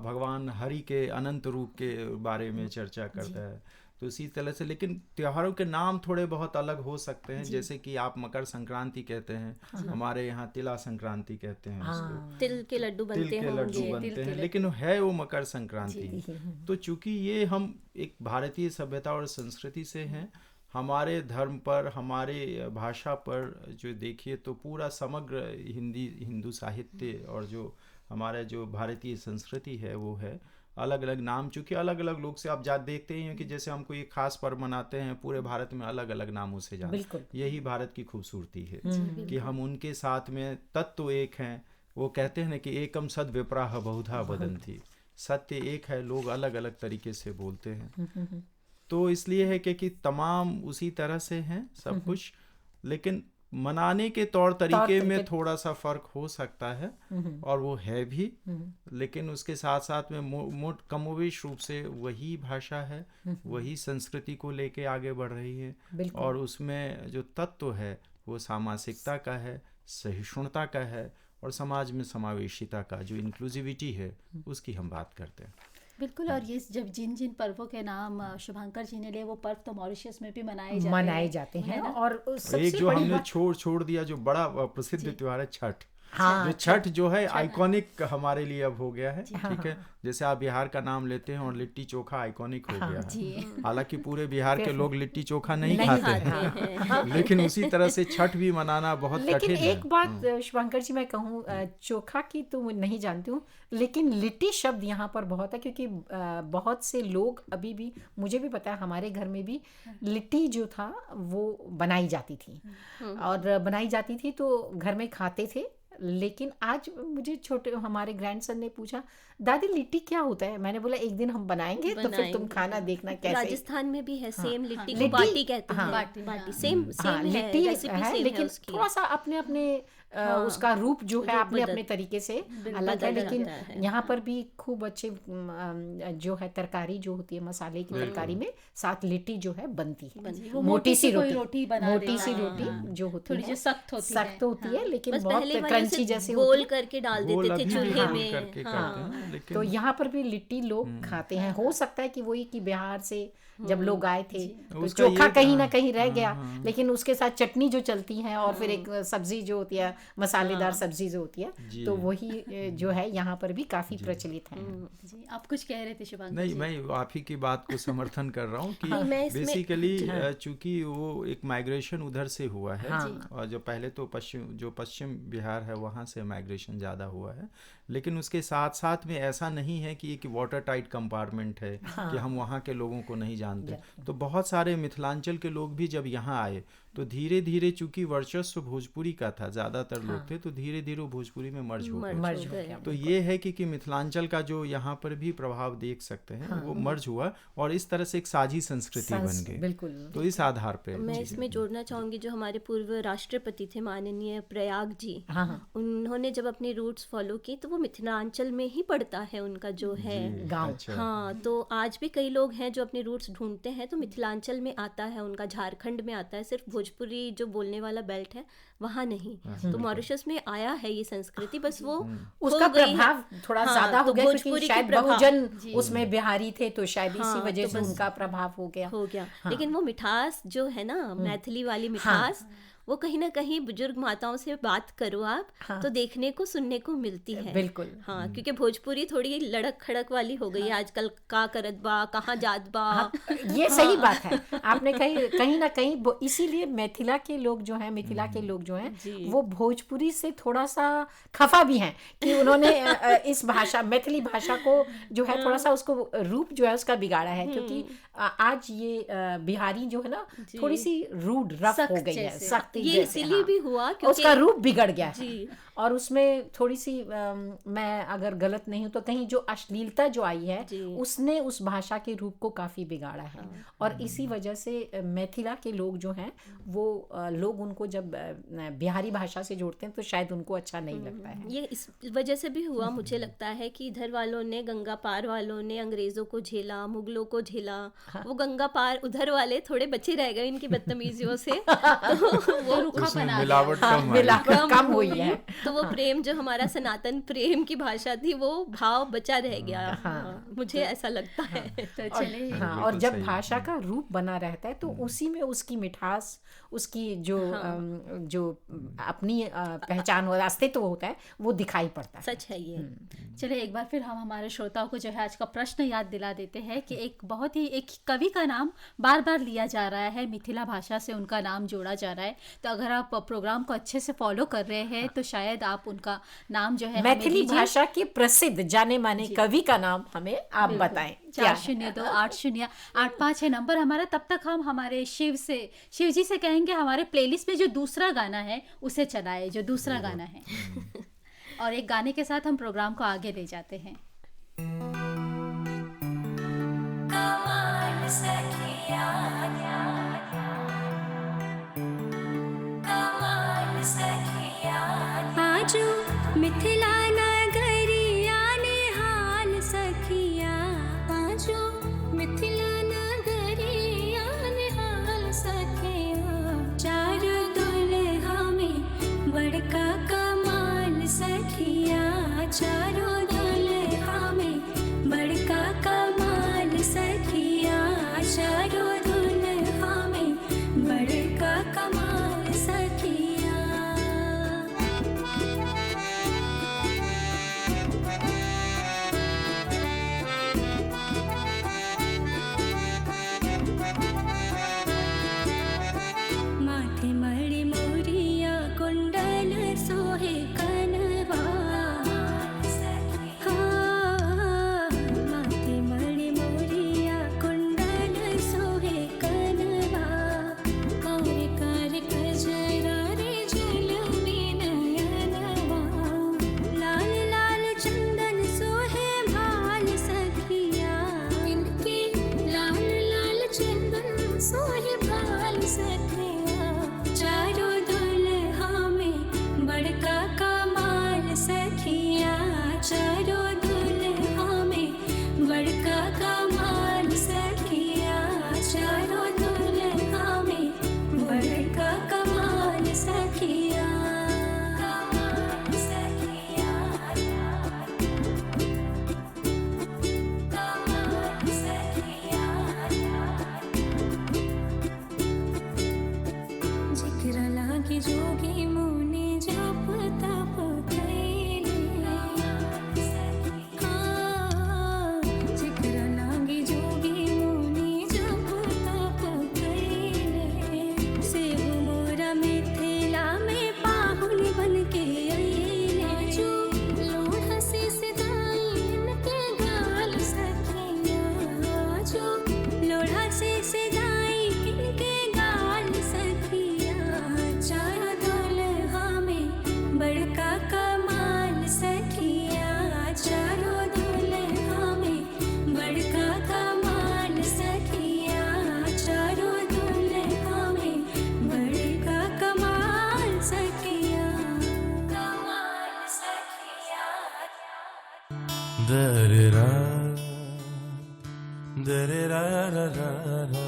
भगवान हरि के अनंत रूप के बारे में चर्चा करता है। तो इसी तरह से, लेकिन त्योहारों के नाम थोड़े बहुत अलग हो सकते हैं, जैसे कि आप मकर संक्रांति कहते हैं, हमारे यहाँ तिला संक्रांति कहते हैं उसको, तिल के लड्डू बनते हैं, लेकिन है वो मकर संक्रांति। तो चूंकि ये हम एक भारतीय सभ्यता और संस्कृति से हैं, हमारे धर्म पर, हमारे भाषा पर जो देखिए तो पूरा समग्र हिंदू साहित्य और जो हमारे जो भारतीय संस्कृति है वो है अलग अलग नाम, चूँकि अलग अलग लोग से आप देखते ही हैं कि जैसे हम कोई खास पर्व मनाते हैं पूरे भारत में अलग अलग नामों से जानते हैं। यही भारत की खूबसूरती है कि हम उनके साथ में तत्व एक हैं। वो कहते हैं ना कि एकम सद विप्राह बहुधा वदन्ति, सत्य एक है, लोग अलग अलग तरीके से बोलते हैं। तो इसलिए है कि तमाम उसी तरह से हैं सब कुछ, लेकिन मनाने के तौर तरीके में थोड़ा सा फर्क हो सकता है, और वो है भी, लेकिन उसके साथ साथ में कमोवेश रूप से वही भाषा है, वही संस्कृति को लेके आगे बढ़ रही है, और उसमें जो तत्व है वो सामासिकता का है, सहिष्णुता का है, और समाज में समावेशिता का, जो इंक्लूसिविटी है उसकी हम बात करते हैं। बिल्कुल। और ये जब जिन जिन पर्वों के नाम शुभांकर जी ने लिए, वो पर्व तो मॉरिशस में भी मनाए जाते हैं। और एक जो हमने छोड़ दिया जो बड़ा प्रसिद्ध त्योहार है छठ। जो छठ जो है आइकॉनिक हमारे लिए अब हो गया है, ठीक है। जैसे आप बिहार का नाम लेते हैं और लिट्टी चोखा आइकॉनिक हो गया है। हालांकि पूरे बिहार के लोग लिट्टी चोखा नहीं खाते हैं, लेकिन उसी तरह से छठ भी मनाना बहुत कठिन है। एक बात शुभांकर जी मैं कहूँ, चोखा की तो नहीं जानती हूँ, लेकिन लिट्टी शब्द यहाँ पर बहुत है, क्योंकि बहुत से लोग अभी भी, मुझे भी पता है हमारे घर में भी लिट्टी जो था वो बनाई जाती थी, और बनाई जाती थी तो घर में खाते थे। लेकिन आज मुझे छोटे हमारे ग्रैंडसन ने पूछा, दादी लिट्टी क्या होता है? मैंने बोला एक दिन हम बनाएंगे तो फिर तुम खाना देखना कैसे। राजस्थान में भी है सेम लिट्टी को बाटी कहते हैं। बाटी सेम लिट्टी है, लेकिन थोड़ा सा अपने अपने उसका रूप जो है अपने अपने तरीके से अलग है। लेकिन यहाँ पर भी खूब अच्छे जो है तरकारी जो होती है, मसाले की तरकारी में साथ लिट्टी जो है बनती है, मोटी सी रोटी जो होती है, सख्त होती है, लेकिन बहुत क्रंची जैसे गोल करके डाल देते थे चूल्हे में। तो यहाँ पर भी लिट्टी लोग खाते हैं। हो सकता है कि वही कि बिहार से जब लोग आए थे तो चोखा कहीं ना कहीं रह गया, लेकिन उसके साथ चटनी जो चलती है और फिर एक सब्जी जो होती है, मसालेदार सब्जी जो होती है, तो वही जो है यहाँ पर भी काफी प्रचलित है। जी, आप कुछ कह रहे थे शुभांकर? नहीं, मैं आप ही की बात को समर्थन कर रहा हूँ कि बेसिकली चूंकि वो एक माइग्रेशन उधर से हुआ है, और जो पहले तो पश्चिम बिहार है है वहाँ से माइग्रेशन ज़्यादा हुआ है। लेकिन उसके साथ साथ में ऐसा नहीं है कि एक वाटर टाइट कंपार्टमेंट है कि हम वहाँ के लोगों को नहीं जानते। तो बहुत सारे मिथिलांचल के लोग भी जब यहाँ आए तो धीरे धीरे, चूंकि वर्चस्व भोजपुरी का था, ज़्यादातर लोग थे, तो धीरे धीरे वो भोजपुरी में मर्ज हो गए। तो ये है कि मिथिलांचल का जो यहाँ पर भी प्रभाव देख सकते हैं वो मर्ज हुआ और इस तरह से एक साझी संस्कृति बन गई। बिल्कुल। तो इस आधार पे मैं इसमें जोड़ना चाहूँगी जो हमारे पूर्व राष्ट्रपति थे माननीय प्रयाग जी, उन्होंने जब अपने रूट्स फॉलो की तो वो मिथिलांचल में ही पड़ता है उनका जो है गाँव। अच्छा। हाँ, तो आज भी कई लोग हैं जो अपने रूट्स ढूंढते हैं तो मिथिलांचल में आता है उनका, झारखंड में आता है, सिर्फ भोजपुरी जो बोलने वाला बेल्ट है वहाँ नहीं। तो मॉरिशस में आया है ये संस्कृति, बस वो उसका प्रभाव थोड़ा ज्यादा हो गया क्योंकि शायद बहुजन उसमें बिहारी थे, तो शायद इसी वजह से उनका प्रभाव हो गया। लेकिन वो मिठास जो है ना, मैथिली वाली मिठास, वो कहीं ना कहीं बुजुर्ग माताओं से बात करो आप तो देखने को सुनने को मिलती है। बिल्कुल। हाँ, क्योंकि भोजपुरी थोड़ी लड़क खड़क वाली हो गई है आजकल, का करत बा, कहाँ जात बा। ये सही बात है, आपने कहीं ना कहीं इसीलिए मिथिला के लोग जो हैं वो भोजपुरी से थोड़ा सा खफा भी हैं कि उन्होंने इस भाषा, मैथिली भाषा को जो है थोड़ा सा उसको रूप जो है उसका बिगाड़ा है, क्योंकि आज ये बिहारी जो है ना थोड़ी सी रूड, रफ हो गई है, सख्त। ये इसीलिए भी हुआ क्योंकि उसका रूप बिगड़ गया है और उसमें थोड़ी सी मैं अगर गलत नहीं हूँ तो कहीं जो अश्लीलता जो आई है उसने उस भाषा के रूप को काफी बिगाड़ा है। और इसी वजह से मिथिला के लोग जो हैं वो लोग उनको जब बिहारी भाषा से जोड़ते हैं तो शायद उनको अच्छा नहीं लगता है। ये इस वजह से भी हुआ मुझे लगता है कि इधर वालों ने, गंगा पार वालों ने अंग्रेजों को झेला, मुगलों को झेला, वो गंगा पार उधर वाले थोड़े बचे रह गए इनकी बदतमीजियों से, तो वो रूखापन मिलावट कम हुई है। तो वो प्रेम जो हमारा सनातन प्रेम की भाषा थी वो भाव बचा रह गया। मुझे ऐसा लगता है। तो चलिए, और जब भाषा का रूप बना रहता है तो उसी में उसकी मिठास, उसकी जो अपनी पहचान और अस्तित्व होता है वो दिखाई पड़ता है। सच है ये। चलिए एक बार फिर हम हमारे श्रोताओं को जो है आज का प्रश्न याद दिला देते हैं कि एक बहुत ही एक कवि का नाम बार बार लिया जा रहा है, मिथिला भाषा से उनका नाम जोड़ा जा रहा है। तो अगर आप प्रोग्राम को अच्छे से फॉलो कर रहे हैं तो शायद आप उनका नाम जो है मैथिली भाषा के प्रसिद्ध जाने माने कवि का नाम हमें आप बताएं। 40280805 है नंबर हमारा। तब तक हम हमारे शिव जी से कहेंगे हमारे प्लेलिस्ट में जो दूसरा गाना है उसे चलाए, जो दूसरा गाना है। और एक गाने के साथ हम प्रोग्राम को आगे ले जाते हैं। आजू मिथिला नगरिया ने हाल सखिया, आजू मिथिला नगरिया ने हाल सखिया, चार दुल्हा में बड़का कमाल सखिया, चारों दुल्हा में बड़का कमाल सखिया, चारों दुल्हा में बड़का कमाल सखिया। माथे मणि मोरिया कुंडल सोहे कनवा, हाँ, माथे मणि मोरिया कुंडल सोहे कनवा, कार कार कजरा रे झुलमी नयनवा, लाल लाल चंदन सोहे भाल सखिया, इनके लाल लाल चंदन सोहे भाल सखिया, चारों दुल्हा में बड़का कमाल सखिया, चारों दुल्हा में बड़का कमाल सखिया, चारों दुल्हा में बड़का कमाल सखिया, कमाल सखिया, कमाल सखिया। जिक्र लागे जोगी मुनि जप तप कैले, हाँ, जिक्र लागे जोगी मुनि जप तप कैले, सेहु मोरा मिथिला में पाहुन बन के आए, दरेरा दरेरा रा रा रा।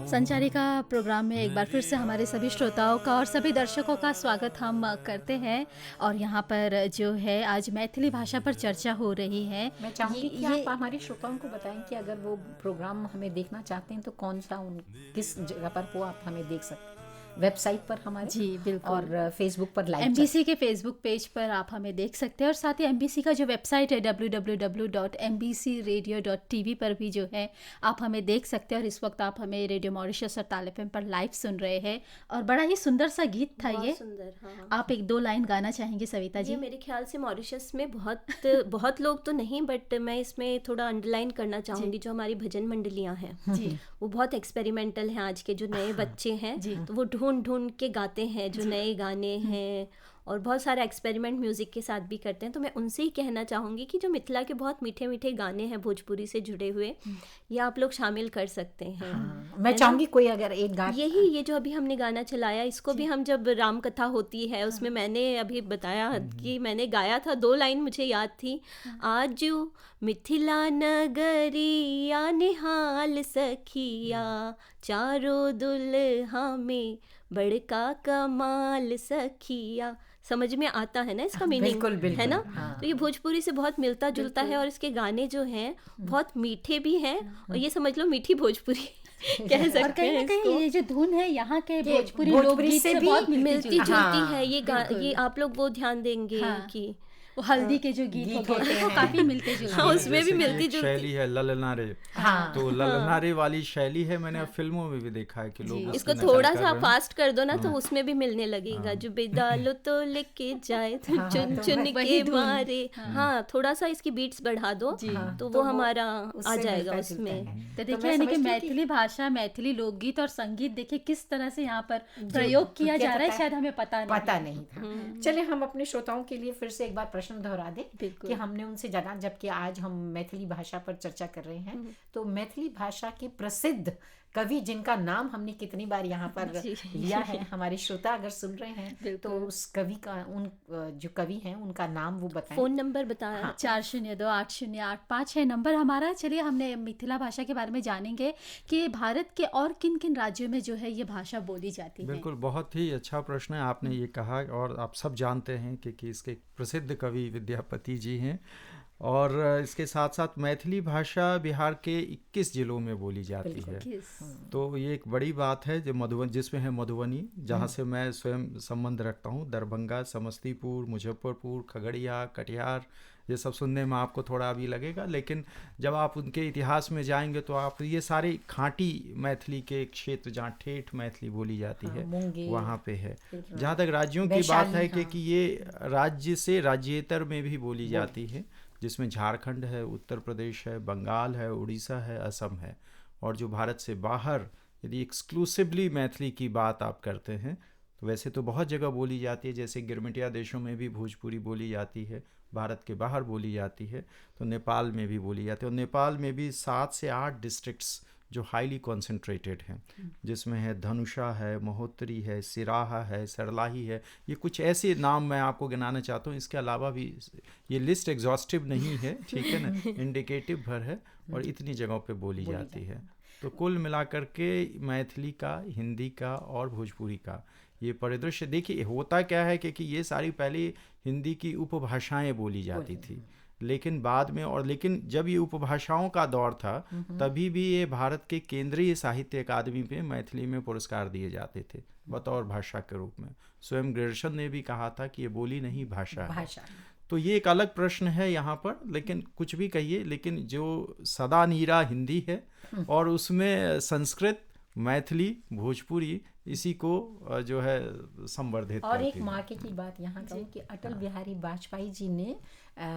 संचारिका प्रोग्राम में एक बार फिर से हमारे सभी श्रोताओं का और सभी दर्शकों का स्वागत हम करते हैं। और यहाँ पर जो है आज मैथिली भाषा पर चर्चा हो रही है। मैं चाहूँगी कि आप हमारे श्रोताओं को बताएं कि अगर वो प्रोग्राम हमें देखना चाहते हैं तो कौन सा किस जगह पर वो आप हमें देख सकते हैं। वेबसाइट पर हमारे, जी बिल्कुल, और फेसबुक पर लाइव MBC के फेसबुक पेज पर आप हमें देख सकते हैं। और साथ ही MBC का जो वेबसाइट है www.mbcradio.tv पर भी जो है आप हमें देख सकते हैं। और इस वक्त आप हमें रेडियो मॉरिशस और ताल FM पर लाइव सुन रहे हैं। और बड़ा ही सुंदर सा गीत था ये। सुंदर, हाँ। आप एक दो लाइन गाना चाहेंगे सविता जी? ये मेरे ख्याल से मॉरिशस में बहुत लोग तो नहीं, बट मैं इसमें थोड़ा अंडरलाइन करना चाहूँगी। जो हमारी भजन मंडलियाँ हैं जी, वो बहुत एक्सपेरिमेंटल हैं। आज के जो नए बच्चे हैं तो वो ढूंढ ढूंढ के गाते हैं जो नए गाने हैं, और बहुत सारा एक्सपेरिमेंट म्यूज़िक के साथ भी करते हैं। तो मैं उनसे ही कहना चाहूँगी कि जो मिथिला के बहुत मीठे मीठे गाने हैं भोजपुरी से जुड़े हुए, ये आप लोग शामिल कर सकते हैं। मैं चाहूँगी कोई अगर एक गाना, ये जो अभी हमने गाना चलाया, इसको भी हम जब राम कथा होती है उसमें मैंने अभी बताया कि मैंने गाया था, 2 लाइन मुझे याद थी। आजू मिथिला नगरिया निहाल सखिया, चारों दुल्हा में बड़का कमाल सखिया। समझ में आता है ना इसका मीनिंग? बिल्कुल, बिल्कुल, है ना? हाँ। तो ये भोजपुरी से बहुत मिलता जुलता है, और इसके गाने जो हैं बहुत मीठे भी हैं, और ये समझ लो मीठी भोजपुरी कह और सकते कहीं हैं ना कहीं इसको। ये जो धुन है यहाँ के भोजपुरी भोजपुरी लोकगीत से से भी बहुत मिलती मिलती जुलती हाँ, है। ये आप लोग वो ध्यान देंगे हाँ। कि वो हल्दी के जो गीत होते हैं वो काफी मिलते जुलते हाँ, हैं। उसमें भी जैसे कि मिलती एक जुलती। शैली है ललनारे। हाँ। तो ललनारे वाली शैली है, मैंने अब फिल्मों में भी देखा है कि लोग उसकी इसको नकल थोड़ा कर सा रहे हैं। फास्ट कर दो ना तो उसमें भी मिलने लगेगा। जो बेदालो तो लेके जाए चुन चुन वही के धुन। मारे। हाँ, थोड़ा सा इसकी बीट्स बढ़ा दो तो वो हमारा आ जाएगा उसमें। तो देखिए यानी कि मैथिली भाषा, मैथिली लोकगीत और संगीत देखिए किस तरह से यहाँ पर प्रयोग किया जा रहा है, शायद हमें पता नहीं था। चले हम अपने श्रोताओं के लिए फिर से एक बार प्रश्न दोहरा दें कि हमने उनसे जाना, जबकि आज हम मैथिली भाषा पर चर्चा कर रहे हैं, तो मैथिली भाषा के प्रसिद्ध कवि जिनका नाम हमने कितनी बार यहाँ पर लिया है, हमारे श्रोता अगर सुन रहे हैं तो उस कवि का, उन जो कवि हैं उनका नाम वो बताएं। फोन नंबर बताया। हाँ, 40280805 है नंबर हमारा। चलिए हमने मिथिला भाषा के बारे में जानेंगे कि भारत के और किन किन राज्यों में जो है ये भाषा बोली जाती है। बिल्कुल, बहुत ही अच्छा प्रश्न है आपने ये कहा। और आप सब जानते हैं कि इसके प्रसिद्ध कवि विद्यापति जी हैं, और इसके साथ साथ मैथिली भाषा बिहार के 21 जिलों में बोली जाती है। तो ये एक बड़ी बात है। जो मधुबनी, जिसमें है मधुबनी, जहाँ से मैं स्वयं संबंध रखता हूँ, दरभंगा, समस्तीपुर, मुजफ्फरपुर, खगड़िया, कटिहार, ये सब सुनने में आपको थोड़ा अभी लगेगा, लेकिन जब आप उनके इतिहास में जाएंगे तो आप ये सारे खाँटी मैथिली के क्षेत्र जहाँ ठेठ मैथिली बोली जाती है वहाँ पे है। जहाँ तक राज्यों की बात है कि ये राज्य से राज्येतर में भी बोली जाती है, जिसमें झारखंड है, उत्तर प्रदेश है, बंगाल है, उड़ीसा है, असम है। और जो भारत से बाहर यदि एक्सक्लूसिवली मैथिली की बात आप करते हैं तो वैसे तो बहुत जगह बोली जाती है, जैसे गिरमिटिया देशों में भी भोजपुरी बोली जाती है, भारत के बाहर बोली जाती है, तो नेपाल में भी बोली जाती है। और नेपाल में भी 7 से 8 डिस्ट्रिक्ट्स जो हाईली कॉन्सेंट्रेटेड हैं, जिसमें है धनुषा है, महोत्तरी है, सिराहा है, सरलाही है। ये कुछ ऐसे नाम मैं आपको गिनाना चाहता हूँ। इसके अलावा भी ये लिस्ट एग्जॉस्टिव नहीं है, ठीक है ना, इंडिकेटिव भर है, और इतनी जगहों पे बोली जाती है। तो कुल मिलाकर के मैथिली का, हिंदी का और भोजपुरी का ये परिदृश्य देखिए। होता क्या है कि ये सारी पहले हिंदी की उपभाषाएं बोली जाती थी, लेकिन बाद में, और लेकिन जब ये उपभाषाओं का दौर था तभी भी ये भारत के केंद्रीय साहित्य अकादमी पे मैथिली में पुरस्कार दिए जाते थे बतौर भाषा के रूप में। स्वयं ग्रेडसन ने भी कहा था कि ये बोली नहीं भाषा है। तो ये एक अलग प्रश्न है यहाँ पर, लेकिन कुछ भी कहिए, लेकिन जो सदा नीरा हिंदी है और उसमें संस्कृत, मैथिली, भोजपुरी, इसी को जो है संवर्धित और एक करती है। मौके की बात यहाँ कहूँ कि अटल बिहारी वाजपेयी जी ने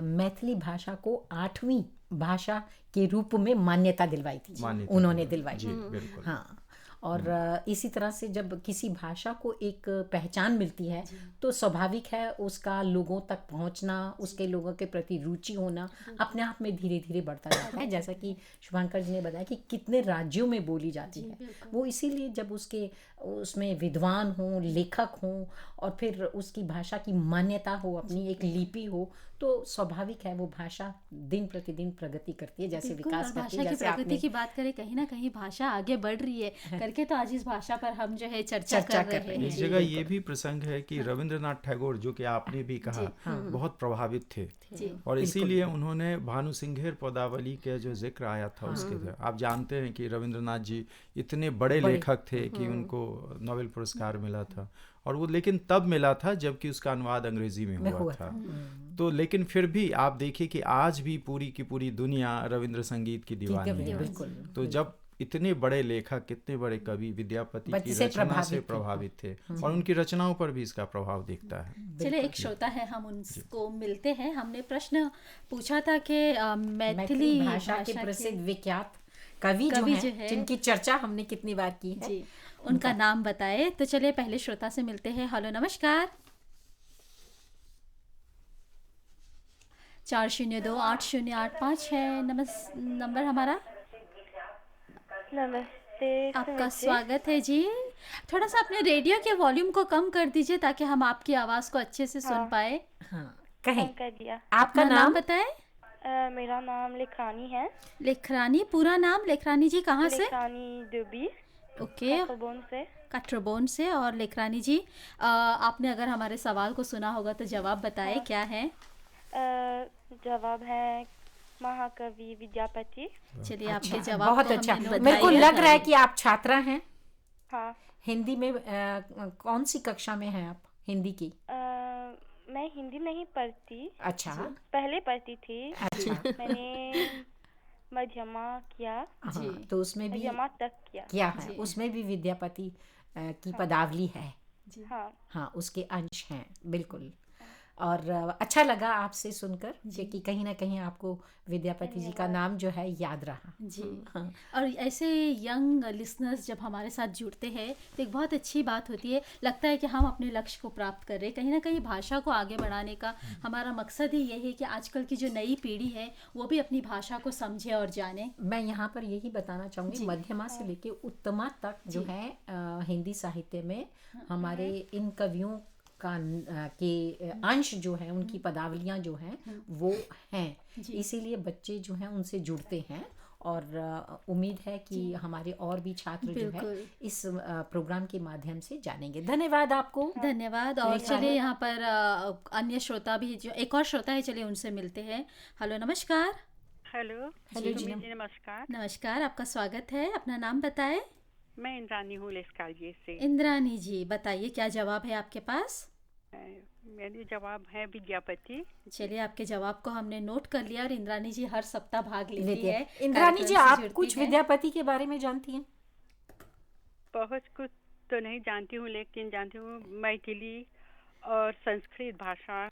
मैथिली भाषा को 8वीं भाषा के रूप में मान्यता दिलवाई थी। उन्होंने दिलवाई जी, बिल्कुल। हाँ, और इसी तरह से जब किसी भाषा को एक पहचान मिलती है तो स्वाभाविक है उसका लोगों तक पहुंचना, उसके लोगों के प्रति रुचि होना अपने आप में धीरे धीरे बढ़ता जाता है। जैसा कि शुभांकर जी ने बताया कि कितने राज्यों में बोली जाती है, वो इसीलिए जब उसमें विद्वान हो, लेखक हो और फिर उसकी भाषा की मान्यता हो, अपनी एक लिपि हो, तो स्वाभाविक है वो भाषा दिन प्रतिदिन प्रगति करती है, जैसे बिल्कुल, विकास और करती भाषा है। की जैसे प्रगति आपने की बात करें, कहीं ना कहीं भाषा आगे बढ़ रही है करके तो आज इस भाषा पर हम जो है चर्चा चर्चा कर कर रहे रहे हैं। इस जगह ये भी प्रसंग है कि रविंद्रनाथ टैगोर, जो कि आपने भी कहा, बहुत प्रभावित थे जी और इसीलिए उन्होंने भानु सिंघेर पदावली के जो जिक्र आया था उसके आप जानते हैं कि रविंद्रनाथ जी इतने बड़े लेखक थे कि उनको नोबेल पुरस्कार मिला था, और वो लेकिन तब मिला था जबकि उसका अनुवाद अंग्रेजी में हुआ था। तो लेकिन फिर भी आप देखिए कि आज भी पूरी की पूरी दुनिया रविंद्र संगीत की दीवानी है। बिल्कुल। तो जब इतने बड़े लेखक, कितने बड़े कवि विद्यापति की रचना से प्रभावित थे और उनकी रचनाओं पर भी इसका प्रभाव दिखता है। चलिए, एक श्रोता है, हम उनको मिलते हैं। हमने प्रश्न पूछा था कि मैथिली भाषा के प्रसिद्ध विख्यात कवि जो हैं, जिनकी चर्चा हमने कितनी बार की है, जी, उनका नाम बताए। तो चलिए पहले श्रोता से मिलते हैं। हेलो, नमस्कार। 402808 है नंबर हमारा। नमस्ते। आपका स्वागत है जी। थोड़ा सा अपने रेडियो के वॉल्यूम को कम कर दीजिए ताकि हम आपकी आवाज़ को अच्छे से सुन पाए। हाँ, कहें कर दिया। आपका अपना नाम बताएं। मेरा नाम लेखरानी है। लेखरानी, पूरा नाम लेखरानी जी, कहाँ से? लेखरानी दुबी, ओके, काठगोदाम से। काठगोदाम से। और लेखरानी जी, आपने अगर हमारे सवाल को सुना होगा तो जवाब बताएं क्या है। जवाब है महाकवि विद्यापति। चलिए, आपके जवाब बहुत को अच्छा। हमने नोट मेरे को किया लग है। रहा है कि आप छात्रा हैं। हाँ। हिंदी में कौन सी कक्षा में हैं आप, हिंदी की? मैं हिंदी नहीं पढ़ती। अच्छा। पहले पढ़ती थी। अच्छा। मैंने मध्यमा किया। हाँ, तो उसमें भी मध्यमा तक किया है, उसमें भी विद्यापति की पदावली है। हाँ। हाँ, उसके अंश हैं, बिल्कुल। और अच्छा लगा आपसे सुनकर कि कहीं ना कहीं आपको विद्यापति जी का नाम जो है याद रहा। जी। हाँ। और ऐसे यंग लिसनर्स जब हमारे साथ जुड़ते हैं तो एक बहुत अच्छी बात होती है। लगता है कि हम अपने लक्ष्य को प्राप्त कर रहे हैं। कहीं ना कहीं भाषा को आगे बढ़ाने का हमारा मकसद ही यही है कि आजकल की जो नई पीढ़ी है वो भी अपनी भाषा को समझे और जाने। मैं यहाँ पर यही बताना चाहूँगी, मध्यमा से लेके उत्तमा तक जो है हिंदी साहित्य में हमारे इन कवियों के अंश जो है, उनकी पदावलियाँ जो हैं वो हैं। इसीलिए बच्चे जो हैं उनसे जुड़ते हैं और उम्मीद है कि हमारे और भी छात्र जो है इस प्रोग्राम के माध्यम से जानेंगे। धन्यवाद आपको। धन्यवाद। और चलिए यहाँ पर अन्य श्रोता भी, जो एक और श्रोता है, चलिए उनसे मिलते हैं। हेलो, नमस्कार। हेलो जी, नमस्कार। नमस्कार, आपका स्वागत है। अपना नाम बताएं। मैं इंद्रानी हूँ लेस्कालजे से। इंद्रानी जी, बताइए क्या जवाब है आपके पास? मेरी जवाब है विद्यापति। चलिए, आपके जवाब को हमने नोट कर लिया। और इंद्रानी जी हर सप्ताह भाग लेती है। इंद्रानी जी, आप कुछ विद्यापति के बारे में जानती हैं? बहुत कुछ तो नहीं जानती हूँ, लेकिन जानती हूँ मैथिली और संस्कृत भाषा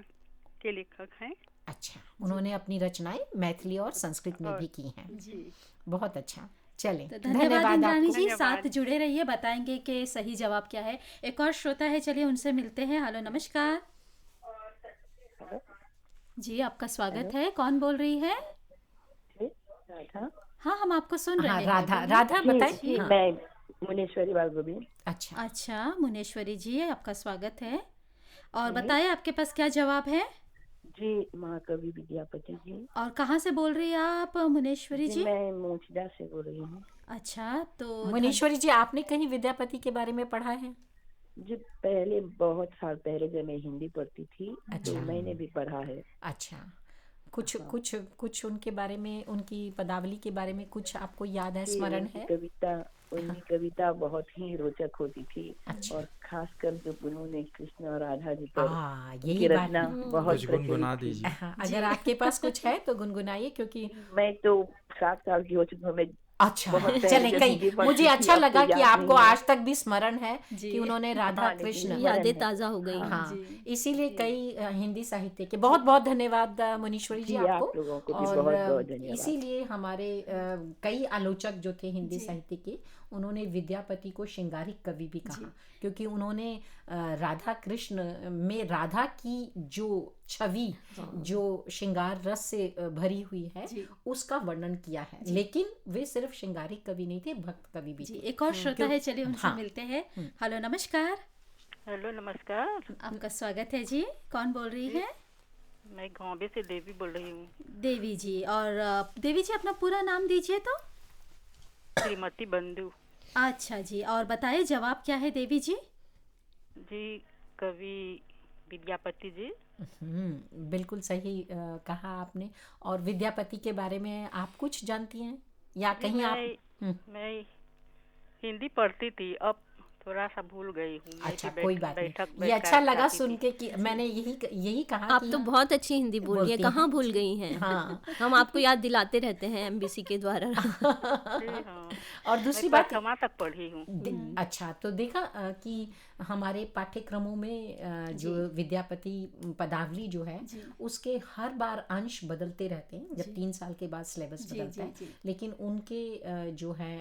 के लेखक हैं। अच्छा, उन्होंने अपनी रचनाएं मैथिली और संस्कृत में भी की हैं। जी, बहुत अच्छा। चलें, तो धन्यवाद इंद्रानी जी, धन्यवाद। साथ जुड़े रहिए, बताएंगे कि सही जवाब क्या है। एक और श्रोता है, चलिए उनसे मिलते हैं। हेलो, नमस्कार जी, आपका स्वागत है। कौन बोल रही है? राधा। हाँ, हम आपको सुन रहे हैं। राधा बताइए। हाँ। मैं मुनेश्वरी बागोबी। अच्छा, मुनेश्वरी जी, आपका स्वागत है। और बताइए आपके पास क्या जवाब है? जी, महाकवि विद्यापति जी। और कहाँ से बोल रही हैं आप मुनेश्वरी जी? मैं मोचदा से बोल रही हूँ। अच्छा, तो मुनेश्वरी जी, आपने कहीं विद्यापति के बारे में पढ़ा है? जी, पहले बहुत साल पहले जब मैं हिंदी पढ़ती थी तो मैंने भी पढ़ा है। अच्छा, कुछ उनके बारे में, उनकी पदावली के बारे में कुछ आपको याद है, स्मरण है? उनकी कविता बहुत ही रोचक होती थी। और खासकर जो उन्होंने कृष्ण और राधा जी पर यही रचना बहुत गुनगुना दीजिए। अगर आपके पास कुछ है तो गुनगुनाइए, क्योंकि मैं तो 7 साल की हो चुकी हूँ, मैं अच्छा, बहुत पहले चले जब कई हिंदी पढ़ती मुझे थी, अच्छा अब तो लगा कि याद आपको नहीं है। आज तक भी स्मरण है जी। कि उन्होंने राधा हाँ, लेकिन कृष्ण स्मरण यादें है। ताज़ा हो गई। हाँ, जी। इसीलिए कई हिंदी साहित्य के बहुत बहुत धन्यवाद मुनीश्वरी जी जी, आपको। आप लोगों को भी और बहुत बहुत धन्यवाद। इसीलिए हमारे कई आलोचक जो थे हिंदी जी। साहित्य के, उन्होंने विद्यापति को श्रृंगारिक कवि भी कहा, क्योंकि उन्होंने राधा कृष्ण में राधा की जो छवि जो श्रृंगार रस से भरी हुई है जी। उसका वर्णन किया है। लेकिन वे सिर्फ श्रृंगारिक कवि नहीं थे, भक्त कवि भी जी, थे। एक और श्रोता है, चलिए उनसे हाँ। मिलते हैं। हेलो, नमस्कार, हेलो, नमस्कार। आपका स्वागत है जी। कौन बोल रही है? मैं गाँव से देवी बोल रही हूँ। देवी जी। और देवी जी अपना पूरा नाम दीजिए तो। श्रीमती बंधु अच्छा जी, और बताइए जवाब क्या है देवी जी? जी, कवि विद्यापति जी। बिल्कुल सही कहा आपने। और विद्यापति के बारे में आप कुछ जानती हैं या कहीं आप? मैं हिंदी पढ़ती थी, अब थोड़ा सा भूल गई हूँ। मैं अच्छा, भी कोई बात बैठक नहीं, ये अच्छा लगा जाती सुन थी। के कि मैंने यही कहा आप कि तो बहुत अच्छी हिंदी बोल रही है, बोलती कहाँ हैं। भूल गई हैं? हाँ। हम आपको याद दिलाते रहते हैं एमबीसी के द्वारा। जी, हाँ। और दूसरी मैं बात प्रथमा तक पढ़ी हूँ। अच्छा, तो देखा कि हमारे पाठ्यक्रमों में जो विद्यापति पदावली जो है उसके हर बार अंश बदलते रहते हैं, जब 3 साल के बाद सिलेबस बदलता है। लेकिन उनके जो है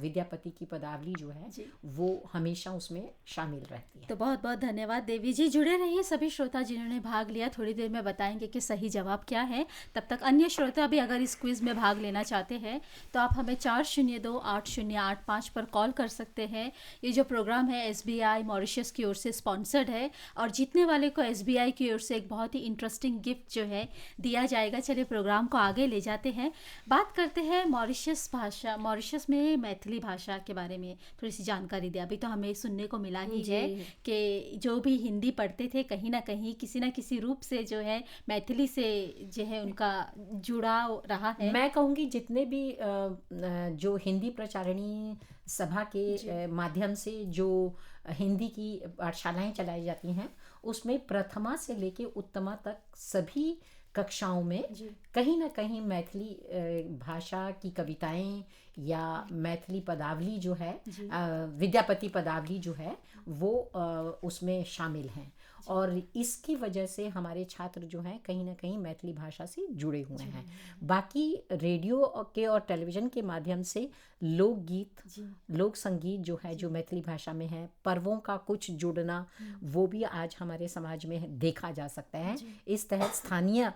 विद्यापति की पदावली जो है वो हमेशा उसमें शामिल रहती है। तो बहुत बहुत धन्यवाद देवी जी। जुड़े रहिए सभी श्रोता जिन्होंने भाग लिया, थोड़ी देर में बताएंगे कि सही जवाब क्या है। तब तक अन्य श्रोता भी अगर इस क्विज में भाग लेना चाहते हैं तो आप हमें 402-8085 पर कॉल कर सकते हैं। ये जो प्रोग्राम है SBI मॉरिशस की ओर से स्पॉन्सर्ड है और जीतने वाले को SBI की ओर से एक बहुत ही इंटरेस्टिंग गिफ्ट जो है दिया जाएगा। चलिए प्रोग्राम को आगे ले जाते हैं, बात करते हैं मॉरिशस भाषा, मॉरिशस में मैथिली भाषा के बारे में थोड़ी सी जानकारी दी। अभी तो हमें सुनने को मिला ही है कि जो भी हिंदी पढ़ते थे कहीं ना कहीं किसी ना किसी रूप से जो है मैथिली से जो है उनका जुड़ाव रहा है। मैं कहूँगी जितने भी जो हिंदी प्रचारिणी सभा के माध्यम से जो हिंदी की पाठशालाएं चलाई जाती हैं उसमें प्रथमा से लेके उत्तमा तक सभी कक्षाओं में कहीं ना कहीं मैथिली भाषा की कविताएं या मैथिली पदावली जो है विद्यापति पदावली जो है वो उसमें शामिल हैं। और इसकी वजह से हमारे छात्र जो हैं कहीं ना कहीं मैथिली भाषा से जुड़े हुए हैं। बाकी रेडियो के और टेलीविज़न के माध्यम से लोकगीत, लोक संगीत जो है जो मैथिली भाषा में है, पर्वों का कुछ जुड़ना वो भी आज हमारे समाज में देखा जा सकता है। इस तहत स्थानीय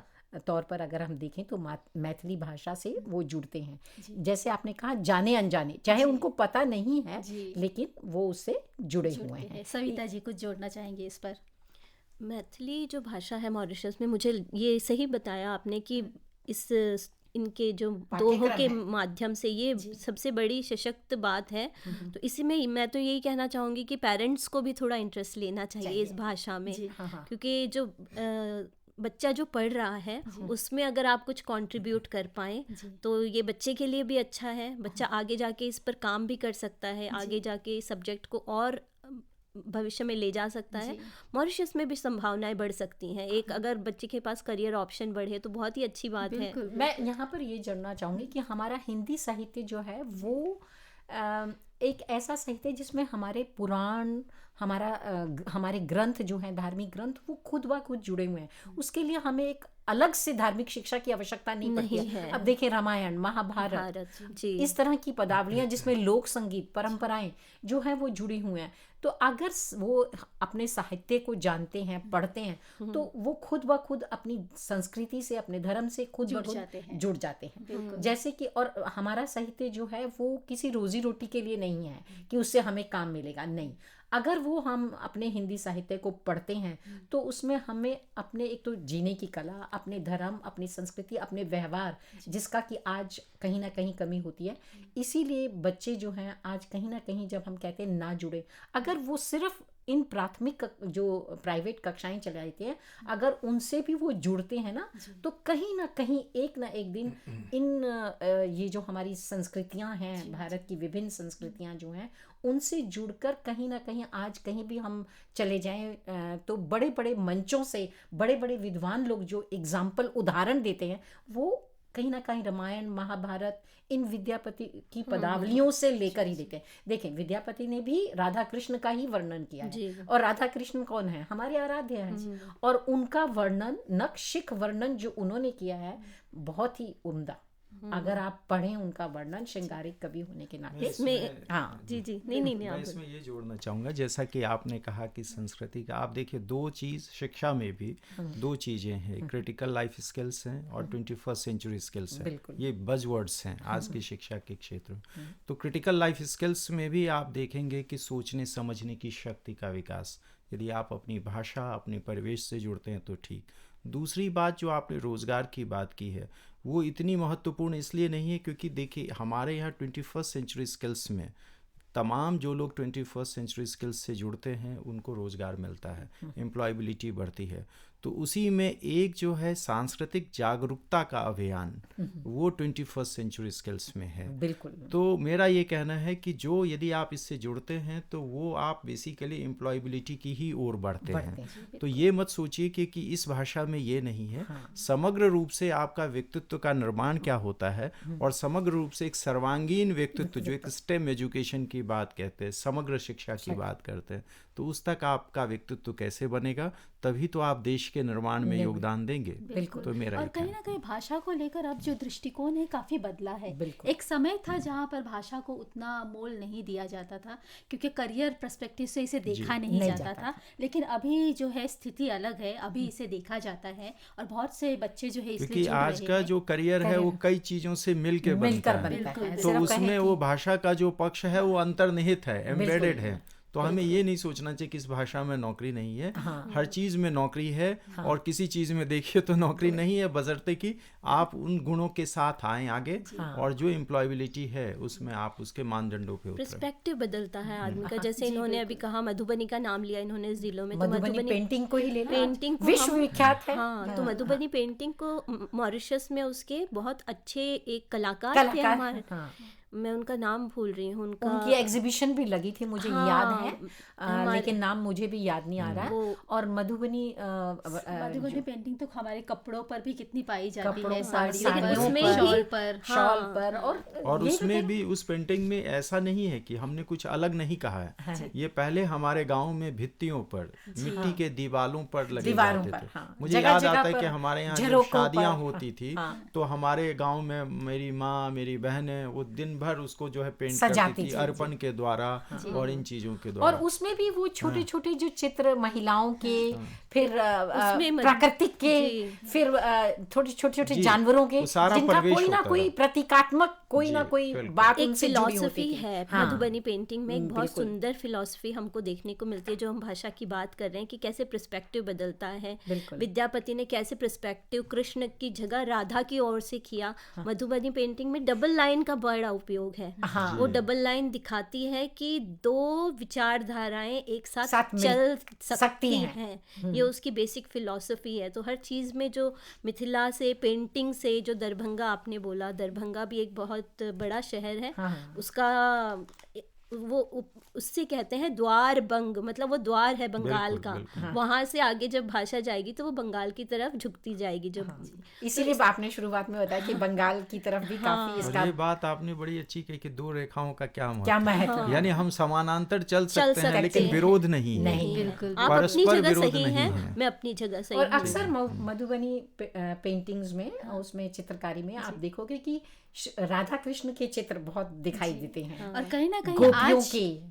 तौर पर अगर हम देखें तो मैथिली भाषा से वो जुड़ते हैं। जैसे आपने कहा जाने अनजाने, चाहे उनको पता नहीं है लेकिन वो उससे जुड़े हुए हैं। सविता जी कुछ जोड़ना चाहेंगे इस पर? मैथिली जो भाषा है मॉरिशस में, मुझे ये सही बताया आपने कि इस इनके जो दोहों के माध्यम से ये सबसे बड़ी सशक्त बात है। तो इसी में मैं तो यही कहना चाहूँगी कि पेरेंट्स को भी थोड़ा इंटरेस्ट लेना चाहिए इस भाषा में, क्योंकि जो बच्चा जो पढ़ रहा है उसमें अगर आप कुछ कंट्रीब्यूट कर पाएँ तो ये बच्चे के लिए भी अच्छा है। बच्चा आगे जाके इस पर काम भी कर सकता है, आगे जाके सब्जेक्ट को और भविष्य में ले जा सकता है। मॉरिशस में भी संभावनाएं बढ़ सकती हैं। एक अगर बच्चे के पास करियर ऑप्शन बढ़े तो बहुत ही अच्छी बात है। मैं यहाँ पर ये जानना चाहूँगी कि हमारा हिंदी साहित्य जो है वो एक ऐसा साहित्य जिसमें हमारे पुराण, हमारे ग्रंथ जो हैं धार्मिक ग्रंथ वो खुद ब खुद जुड़े हुए हैं। उसके लिए हमें एक अलग से धार्मिक शिक्षा की आवश्यकता नहीं पड़ती है। अब देखिए रामायण, महाभारत, इस तरह की पदावलियां जिसमें लोक संगीत परंपराएं जो हैं वो जुड़ी हुई हैं। तो अगर वो अपने साहित्य को जानते हैं, पढ़ते हैं तो वो खुद ब खुद अपनी संस्कृति से, अपने धर्म से खुद ब खुद जुड़ जाते हैं। जैसे कि और हमारा साहित्य जो है वो किसी रोजी रोटी के लिए नहीं है कि उससे हमें काम मिलेगा, नहीं। अगर वो हम अपने हिंदी साहित्य को पढ़ते हैं तो उसमें हमें अपने एक तो जीने की कला, अपने धर्म, अपनी संस्कृति, अपने व्यवहार, जिसका कि आज कहीं ना कहीं कमी होती है। इसीलिए बच्चे जो हैं आज कहीं ना कहीं जब हम कहते हैं ना जुड़े, अगर वो सिर्फ इन प्राथमिक जो प्राइवेट कक्षाएं चलाते हैं अगर उनसे भी वो जुड़ते हैं ना तो कहीं ना कहीं एक ना एक दिन इन ये जो हमारी संस्कृतियां हैं, भारत की विभिन्न संस्कृतियां जो हैं उनसे जुड़कर कहीं ना कहीं आज कहीं भी हम चले जाएं तो बड़े बड़े मंचों से बड़े बड़े विद्वान लोग जो एग्जाम्पल उदाहरण देते हैं वो कहीं ना कहीं रामायण महाभारत इन विद्यापति की पदावलियों से लेकर ही देते हैं। देखें, विद्यापति ने भी राधा कृष्ण का ही वर्णन किया है, और राधा कृष्ण कौन है? हमारे आराध्य हैं, और उनका वर्णन, नखशिख वर्णन जो उन्होंने किया है, बहुत ही उम्दा। अगर आप पढ़ें उनका वर्णन, श्रृंगारिक कवि होने के नाते। हाँ जी नहीं मैं इसमें ये जोड़ना चाहूँगा, जैसा कि आपने कहा कि संस्कृति का, आप देखिए दो चीज़ शिक्षा में भी दो चीज़ें हैं, क्रिटिकल लाइफ स्किल्स हैं और 21st सेंचुरी स्किल्स हैं। ये बज़वर्ड्स हैं आज की शिक्षा के क्षेत्र में। तो क्रिटिकल लाइफ स्किल्स में भी आप देखेंगे कि सोचने समझने की शक्ति का विकास, यदि आप अपनी भाषा अपने परिवेश से जुड़ते हैं तो ठीक। दूसरी बात जो आपने रोज़गार की बात की है, वो इतनी महत्वपूर्ण इसलिए नहीं है क्योंकि देखिए हमारे यहाँ 21st सेंचुरी स्किल्स में तमाम जो लोग 21st सेंचुरी स्किल्स से जुड़ते हैं उनको रोज़गार मिलता है, एम्प्लॉयबिलिटी बढ़ती है। तो उसी में एक जो है सांस्कृतिक जागरूकता का अभियान, वो 21st सेंचुरी स्किल्स में है। बिल्कुल। तो मेरा ये कहना है कि जो यदि आप इससे जुड़ते हैं तो वो आप बेसिकली एम्प्लॉयबिलिटी की ही ओर बढ़ते हैं। तो ये मत सोचिए कि इस भाषा में ये नहीं है। समग्र रूप से आपका व्यक्तित्व का निर्माण क्या होता है, और समग्र रूप से एक सर्वांगीण व्यक्तित्व, जो एक स्टेम एजुकेशन की बात कहते हैं, समग्र शिक्षा की बात करते हैं, तो उस तक आपका व्यक्तित्व कैसे बनेगा, तभी तो आप देश के निर्माण में योगदान देंगे। तो मेरा और कहीं ना कहीं भाषा को लेकर अब जो दृष्टिकोण है काफ़ी बदला है। एक समय था जहाँ पर भाषा को उतना मोल नहीं दिया जाता था क्योंकि करियर पर्सपेक्टिव से इसे देखा नहीं जाता था, लेकिन अभी जो है स्थिति अलग है, अभी इसे देखा जाता है और बहुत से बच्चे जो है इसलिए क्योंकि आज का जो करियर है वो कई चीज़ों से मिलकर बनता है, तो उसमें वो भाषा का जो पक्ष है वो अंतर्निहित है, एम्बेडेड है। तो हमें ये नहीं सोचना चाहिए कि इस भाषा में नौकरी नहीं है। हर चीज़ में नौकरी है, और किसी चीज़ में देखिए तो नौकरी नहीं है, बशर्ते कि आप उन गुणों के साथ आएँ आगे, और जो एम्प्लॉयबिलिटी है उसमें आप उसके मानदंडों पे उतरें। पर्सपेक्टिव बदलता है आदमी का। जैसे इन्होंने अभी कहा, मधुबनी का नाम लिया इन्होंने जिलों में, तो मधुबनी पेंटिंग को ही ले लें, पेंटिंग विश्वविख्यात है। हाँ, तो मधुबनी पेंटिंग को मॉरिशस में उसके बहुत अच्छे एक कलाकार थे हमारे, मैं उनका नाम भूल रही हूँ, उनकी एग्जीबिशन भी लगी थी, मुझे याद है, लेकिन नाम मुझे भी याद नहीं आ रहा है। और मधुबनी पेंटिंग तो हमारे कपड़ों पर भी कितनी पाई जाती है, साड़ियों पर, शॉल पर, और उसमें भी उस पेंटिंग में ऐसा नहीं है कि हमने कुछ अलग नहीं कहा है। ये पहले हमारे गांव में भित्तियों पर, मिट्टी के दीवारों पर लगे जाते थे। मुझे याद आता है कि हमारे यहाँ जब शादियाँ होती थी तो हमारे गाँव में मेरी माँ, मेरी बहनें वो दिन भर उसको जो है पेंट करती थी अर्पण के द्वारा और इन चीजों के द्वारा। और उसमें भी वो छोटे छोटे जो चित्र महिलाओं के, फिर प्राकृतिक के, फिर छोटे छोटे जानवरों के, जिनका कोई ना कोई प्रतीकात्मक, कोई ना कोई बात उनसे जुड़ी होती है। मधुबनी पेंटिंग में एक बहुत सुंदर फिलॉसफी हमको देखने को मिलती है, जो हम भाषा की बात कर रहे हैं कि कैसे पर्सपेक्टिव बदलता है। विद्यापति ने कैसे पर्सपेक्टिव कृष्ण की जगह राधा की ओर से किया। मधुबनी पेंटिंग में डबल लाइन का बड़ा उपयोग है। वो डबल लाइन दिखाती है कि दो विचारधाराएं एक साथ चल सकती हैं। ये उसकी बेसिक फिलॉसफी है। तो हर चीज़ में जो मिथिला से, पेंटिंग से, जो दरभंगा आपने बोला, दरभंगा भी एक बहुत बड़ा शहर है। उसका वो उससे कहते हैं द्वार बंग, मतलब वो द्वार है बंगाल का। वहां से आगे जब भाषा जाएगी तो वो बंगाल की तरफ झुकती जाएगी। जब इसीलिए आपने शुरुआत में बताया कि बंगाल की तरफ भी काफी इसका। ये बात आपने बड़ी अच्छी कही कि दो रेखाओं का क्या महत्व, यानी हम समानांतर चल सकते हैं लेकिन विरोध नहीं है। बिल्कुल, आप अपनी जगह सही हैं, मैं अपनी जगह सही। और अक्सर मधुबनी पेंटिंग्स में, उसमें चित्रकारी में आप देखोगे कि राधा कृष्ण के चित्र बहुत दिखाई देते हैं, और कहीं ना कहीं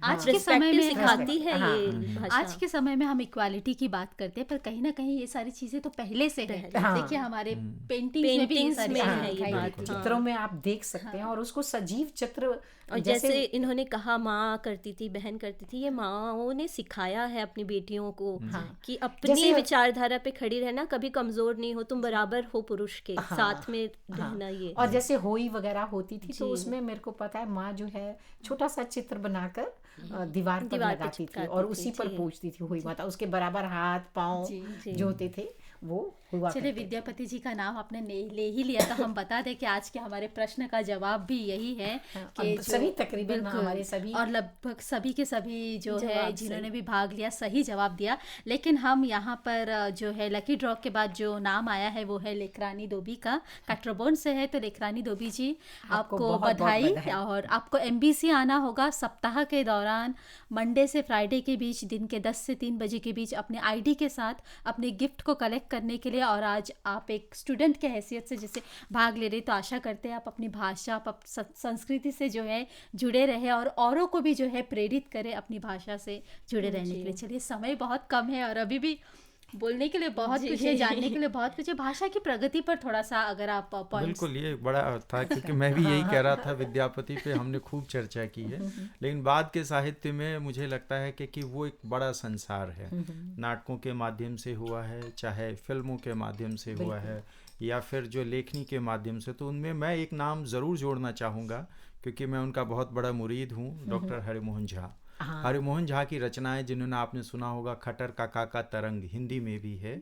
आज के समय में सिखाती है ये भाषा। आज के समय में हम इक्वालिटी की बात करते हैं, पर कहीं ना कहीं ये सारी चीजें तो पहले से है। देखिए हमारे पेंटिंग्स में भी ये सारी चित्रों में आप देख सकते हैं, और उसको सजीव चित्र। और जैसे इन्होंने कहा माँ करती थी, बहन करती थी, ये माँओं ने सिखाया है अपनी बेटियों को कि अपनी विचारधारा पे खड़ी रहना, कभी कमजोर नहीं हो, तुम बराबर हो पुरुष के साथ में रहना। ये और जैसे होई वगैरह होती थी तो उसमें मेरे को पता है माँ जो है छोटा सा चित्र बनाकर दीवार पर दीवार पे लगाती थी चिपकाती और थी, उसी पर जी। पूछती थी हुई माता, उसके बराबर हाथ पाँव जी। जो होते थे वो हुआ चलिए, करते थे। विद्यापति जी का नाम आपने ले ही लिया, तो हम बता दें कि आज के हमारे प्रश्न का जवाब भी यही है कि और सभी तकरीबन बिल्कुल, हमारे सभी और लगभग सभी के सभी जो है जवाब जिन्होंने सही। भी भाग लिया सही जवाब दिया। लेकिन हम यहाँ पर जो है लकी ड्रॉ के बाद जो नाम आया है वो है लेकरानी दोबी का, कैट्रोबोन से है। तो लेकरानी दोबी जी, आपको बहुत-बहुत बधाई। बधाई। और आपको एमबीसी आना होगा सप्ताह के दौरान, मंडे से फ्राइडे के बीच दिन के 10 से 3 बजे के बीच अपने आईडी के साथ अपने गिफ्ट को कलेक्ट करने के लिए। और आज आप एक स्टूडेंट के हैसियत से जैसे भाग ले रहे, तो आशा करते हैं आप अपनी भाषा, आप संस्कृति से जो है जुड़े रहे और औरों को भी जो है प्रेरित करें अपनी भाषा से जुड़े रहने के लिए। चलिए, समय बहुत कम है और अभी भी बोलने के लिए बहुत कुछ है, जानने के लिए बहुत कुछ है। भाषा की प्रगति पर थोड़ा सा अगर आप पॉइंट्स। बिल्कुल, ये बड़ा था क्योंकि मैं भी यही कह रहा था, विद्यापति पे हमने खूब चर्चा की है, लेकिन बाद के साहित्य में मुझे लगता है कि वो एक बड़ा संसार है। नाटकों के माध्यम से हुआ है, चाहे फिल्मों के माध्यम से हुआ है, या फिर जो लेखनी के माध्यम से, तो उनमें मैं एक नाम ज़रूर जोड़ना चाहूँगा क्योंकि मैं उनका बहुत बड़ा मुरीद हूँ, डॉक्टर हरिमोहन झा। हरिमोहन झा की रचनाएं जिन्होंने आपने सुना होगा, खटर काका का तरंग हिंदी में भी है,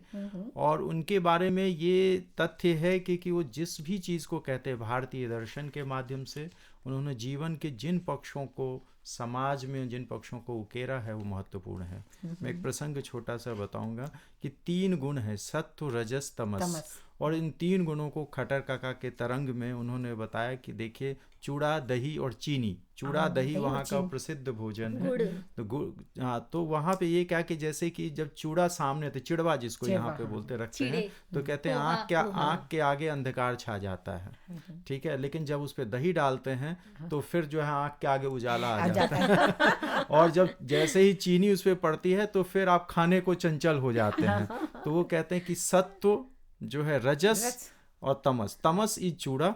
और उनके बारे में ये तथ्य है कि वो जिस भी चीज़ को कहते हैं भारतीय दर्शन के माध्यम से उन्होंने जीवन के जिन पक्षों को, समाज में जिन पक्षों को उकेरा है वो महत्वपूर्ण है। मैं एक प्रसंग छोटा सा बताऊंगा कि 3 गुण हैं, सत्व, रजस, तमस, और इन 3 गुणों को खटर काका के तरंग में उन्होंने बताया कि देखिए, चूड़ा, दही और चीनी, चूड़ा दही वहाँ का प्रसिद्ध भोजन है, तो गुड़, हाँ, तो वहाँ पे ये क्या कि जैसे कि जब चूड़ा सामने, तो चिड़वा जिसको यहाँ पे बोलते रखते हैं, तो कहते हैं आँख के आगे अंधकार छा जाता है, ठीक है, लेकिन जब उस पे दही डालते हैं तो फिर जो है आँख के आगे उजाला आ जाता है और जब जैसे ही चीनी उस पे पड़ती है तो फिर आप खाने को चंचल हो जाते हैं। तो वो कहते हैं कि सत्व जो है रजस और तमस इज चूड़ा,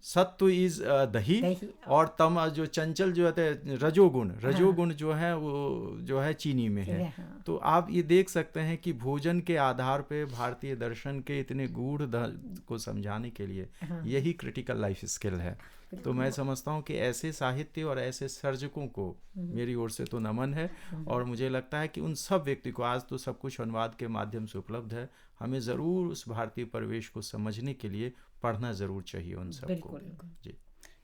सत्व इज दही, और तमस जो चंचल जो है रजोगुण जो है वो जो है चीनी में है। तो आप ये देख सकते हैं कि भोजन के आधार पे भारतीय दर्शन के इतने गूढ़ को समझाने के लिए यही क्रिटिकल लाइफ स्किल है। तो मैं समझता हूँ कि ऐसे साहित्य और ऐसे सर्जकों को मेरी ओर से तो नमन है, और मुझे लगता है कि उन सब व्यक्ति को, आज तो सब कुछ अनुवाद के माध्यम से उपलब्ध है, हमें ज़रूर उस भारतीय परिवेश को समझने के लिए पढ़ना ज़रूर चाहिए उन सबको। जी,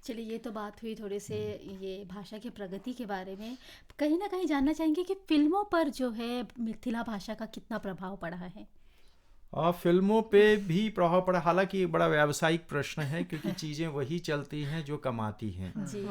चलिए, ये तो बात हुई थोड़े से ये भाषा की प्रगति के बारे में। कहीं ना कहीं जानना चाहेंगे कि फिल्मों पर जो है मिथिला भाषा का कितना प्रभाव पड़ा है। फिल्मों पे भी प्रभाव पड़ा, हालांकि ये बड़ा व्यावसायिक प्रश्न है क्योंकि चीज़ें वही चलती हैं जो कमाती हैं जी।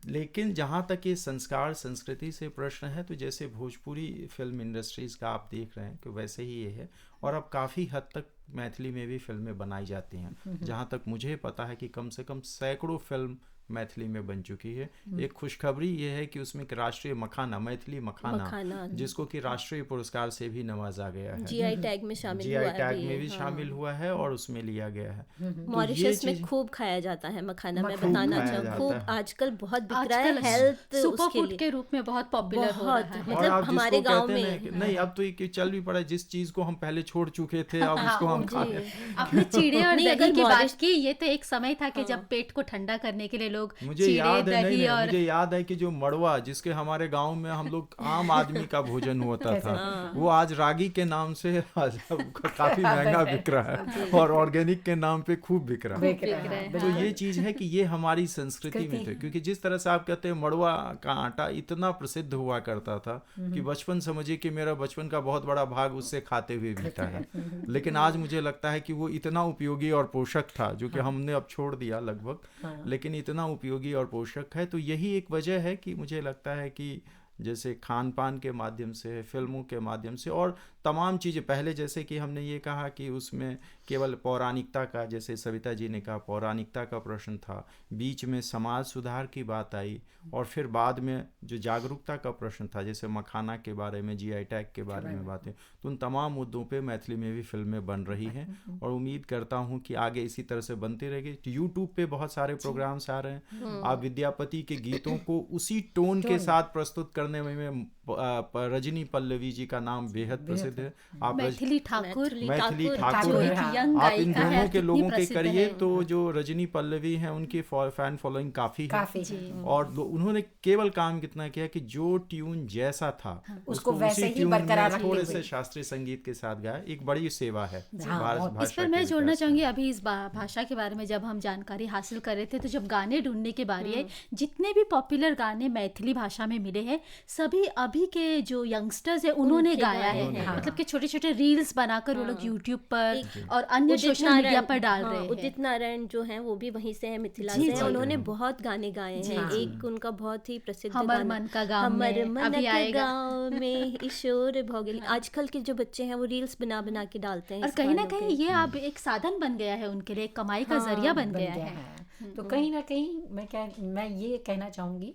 लेकिन जहाँ तक ये संस्कार संस्कृति से प्रश्न है, तो जैसे भोजपुरी फिल्म इंडस्ट्रीज़ का आप देख रहे हैं कि वैसे ही ये है, और अब काफ़ी हद तक मैथिली में भी फिल्में बनाई जाती हैं। जहाँ तक मुझे पता है कि कम से कम सैकड़ों फिल्म मैथिली में बन चुकी है। एक खुशखबरी ये है कि उसमें एक राष्ट्रीय मखाना, मैथिली मखाना, जिसको कि राष्ट्रीय पुरस्कार से भी नवाजा गया है, जीआई टैग में शामिल हुआ है, जीआई टैग में भी शामिल हुआ है और उसमें लिया गया है। मॉरिशस में खूब खाया जाता है मखाना, मैं बताना चाहूँ, खूब आजकल बहुत बिक रहा है, हेल्थ सुपर फूड के रूप में बहुत पॉपुलर हो रहा है। मतलब हमारे गांव में नहीं, अब तो ये चल भी पड़ा, जिस चीज को हम पहले छोड़ चुके थे अब उसको हम खा रहे हैं। आपने चीड़े और दही की बात की, ये तो एक समय था कि जब पेट को ठंडा करने के लिए लोग मुझे याद है कि जो मड़वा, जिसके हमारे गांव में हम लोग आम आदमी का भोजन होता था, वो आज रागी के नाम से काफी महंगा बिक रहा है और ऑर्गेनिक के नाम पे खूब बिक रहा है। तो ये चीज है कि ये हमारी संस्कृति में थे, क्योंकि जिस तरह से आप कहते हैं मड़वा का आटा इतना प्रसिद्ध हुआ करता था कि बचपन, समझिए कि मेरा बचपन का बहुत बड़ा भाग उससे खाते हुए बीता है। लेकिन आज मुझे लगता है कि वो इतना उपयोगी और पोषक था, जो कि हमने अब छोड़ दिया लगभग, लेकिन इतना उपयोगी और पोषक है। तो यही एक वजह है कि मुझे लगता है कि जैसे खान पान के माध्यम से, फिल्मों के माध्यम से और तमाम चीज़ें, पहले जैसे कि हमने ये कहा कि उसमें केवल पौराणिकता का, जैसे सविता जी ने कहा पौराणिकता का प्रश्न था, बीच में समाज सुधार की बात आई, और फिर बाद में जो जागरूकता का प्रश्न था, जैसे मखाना के बारे में, जीआई टैग के बारे में बातें, तो उन तमाम मुद्दों पे मैथिली में भी फिल्में बन रही हैं और उम्मीद करता हूँ कि आगे इसी तरह से बनती रहेगी। यूट्यूब पे बहुत सारे प्रोग्राम्स आ रहे हैं, आप विद्यापति के गीतों को उसी टोन के साथ प्रस्तुत करने में रजनी पल्लवी जी का नाम बेहद प्रसिद्ध है। आप मैथिली ठाकुर मैथिली जो ठाकुर एक है, यंग आप इन गायिका है, दोनों के कितनी लोगों के प्रसिद्ध करिए है। तो जो रजनी पल्लवी हैं उनकी फैन फॉलोइंग काफ़ी है। काफी और उन्होंने केवल काम कितना किया कि जो ट्यून जैसा था उसको वैसे उसी ही ट्यून बरकरार में रखते थोड़े हुए। से शास्त्रीय संगीत के साथ गाया। एक बड़ी सेवा है हाँ, भाषा इस पर मैं के जोड़ना विकास में। चाहूँगी। अभी इस भाषा के बारे में जब हम जानकारी हासिल कर रहे थे तो जब गाने ढूंढने की बारी है, जितने भी पॉपुलर गाने मैथिली भाषा में मिले हैं सभी अभी के जो यंगस्टर्स है उन्होंने गाया है। मतलब कि छोटे छोटे रील्स बनाकर वो लोग यूट्यूब पर और अन्य उदित सोशल मीडिया नारायण- पर डाल हाँ, रहे हैं। उदित नारायण जो हैं वो भी वहीं से है, मिथिला जी, से हैं। जी। उन्होंने बहुत गाने गाए हैं। एक उनका बहुत ही प्रसिद्ध हमर गाना, मन का गाँव हमर में मन अभी के आएगा। गाँव में ईशोर भोगली। आजकल के जो बच्चे हैं वो रील्स बना बना के डालते हैं और इस कहीं ना गानों कहीं के। ये अब एक साधन बन गया है उनके लिए, एक कमाई का जरिया बन गया है। तो कहीं ना कहीं मैं ये कहना चाहूँगी,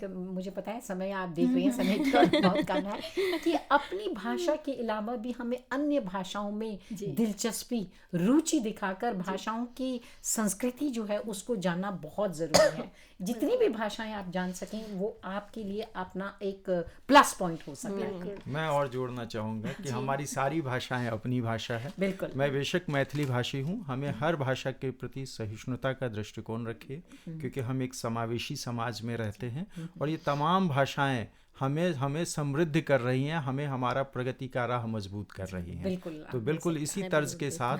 मुझे पता है समय आप देख रही हैं, समय का बहुत कम है, कि अपनी भाषा के अलावा भी हमें अन्य भाषाओं में दिलचस्पी, रुचि दिखाकर भाषाओं की संस्कृति जो है उसको जानना बहुत ज़रूरी है। जितनी भी भाषाएं आप जान सकें वो आपके लिए अपना एक प्लस पॉइंट हो सके। मैं और जोड़ना चाहूँगा कि हमारी सारी भाषाएं अपनी भाषा है। बिल्कुल। मैं बेशक मैथिली भाषी हूँ, हमें हर भाषा के प्रति सहिष्णुता का दृष्टिकोण रखिए, क्योंकि हम एक समावेशी समाज में रहते हैं और ये तमाम भाषाएं हमें समृद्ध कर रही हैं, हमें हमारा प्रगति का राह मजबूत कर रही हैं। बिल्कुल। तो बिल्कुल इसी तर्ज के साथ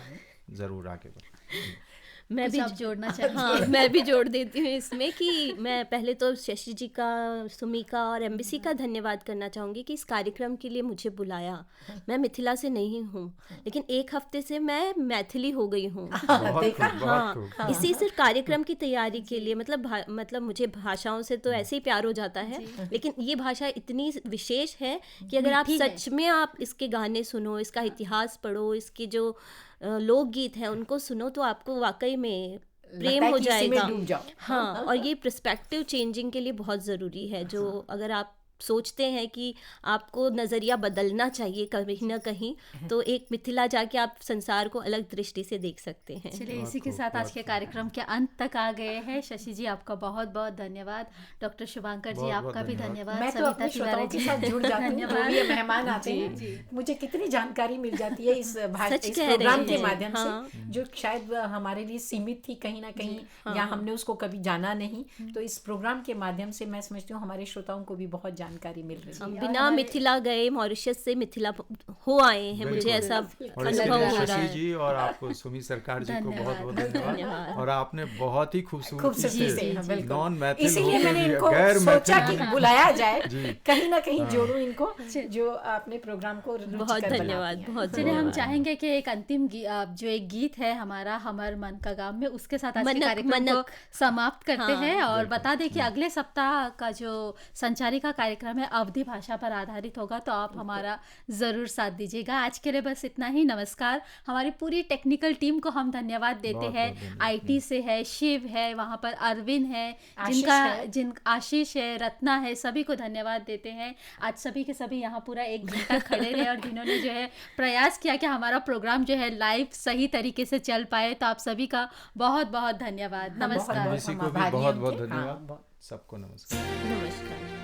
ज़रूर आगे बढ़ें। मैं भी आप जोड़ना चाहती हैं? हाँ, मैं भी जोड़ देती हूँ इसमें कि मैं पहले तो शशि जी का, सुमिका और एमबीसी का धन्यवाद करना चाहूँगी कि इस कार्यक्रम के लिए मुझे बुलाया। मैं मिथिला से नहीं हूँ, लेकिन एक हफ्ते से मैं मैथिली हो गई हूँ। हाँ, इसी सिर्फ कार्यक्रम की तैयारी के लिए, मतलब मुझे भाषाओं से तो ऐसे ही प्यार हो जाता है, लेकिन ये भाषा इतनी विशेष है कि अगर आप सच में आप इसके गाने सुनो, इसका इतिहास पढ़ो, इसके जो लोकगीत हैं उनको सुनो तो आपको वाकई में प्रेम हो जाएगा। हाँ, और ये पर्सपेक्टिव चेंजिंग के लिए बहुत ज़रूरी है। जो अगर आप सोचते हैं कि आपको नज़रिया बदलना चाहिए कहीं ना कहीं, तो एक मिथिला जाके आप संसार को अलग दृष्टि से देख सकते हैं। चलिए इसी के साथ आज के कार्यक्रम के अंत तक आ गए हैं। शशि जी आपका बहुत बहुत धन्यवाद। डॉक्टर शुभांकर जी आपका भी धन्यवाद। मैं तो अपने श्रोताओं के साथ जुड़ जाती हूँ, जो भी मेहमान आते हैं मुझे कितनी जानकारी मिल जाती है इस प्रोग्राम के माध्यम से, जो शायद हमारे लिए सीमित थी कहीं ना कहीं, या हमने उसको कभी जाना नहीं। तो इस प्रोग्राम के माध्यम से मैं समझती हूँ हमारे श्रोताओं को भी बहुत जानकारी मिल रही है। बिना मिथिला गए मॉरिशस से मिथिला हो आए हैं, मुझे ऐसा अनुभव हो रहा शशि है। जी और आपको सुमी सरकार जी को बहुत बहुत धन्यवाद। और आपने बहुत ही खूबसूरती से नॉन मैथिल इसीलिए मैंने इनको सोचा कि बुलाया जाए, कहीं ना कहीं जोड़ूं इनको, जो अपने प्रोग्राम को बहुत धन्यवाद, बहुत चलिए हम चाहेंगे कि एक अंतिम जो एक गीत है हमारा हमर मन का गाँव में, उसके साथ आज के कार्यक्रम को समाप्त करते हैं और बता दें कि अगले सप्ताह का जो संचारिका कार्यक्रम है अवधी भाषा पर आधारित होगा, तो आप हमारा ज़रूर साथ दीजिएगा। आज के लिए बस इतना ही। नमस्कार। हमारी पूरी टेक्निकल टीम को हम धन्यवाद देते हैं। आईटी से है, शिव है, वहाँ पर अरविंद है, आशीष है, रत्ना है, सभी को धन्यवाद देते हैं। आज सभी के सभी यहाँ पूरा एक घंटा खड़े रहे और जिन्होंने जो है प्रयास किया कि हमारा प्रोग्राम जो है लाइव सही तरीके से चल पाए, तो आप सभी का बहुत बहुत धन्यवाद। नमस्कार। बहुत बहुत धन्यवाद। सबको नमस्कार। नमस्कार।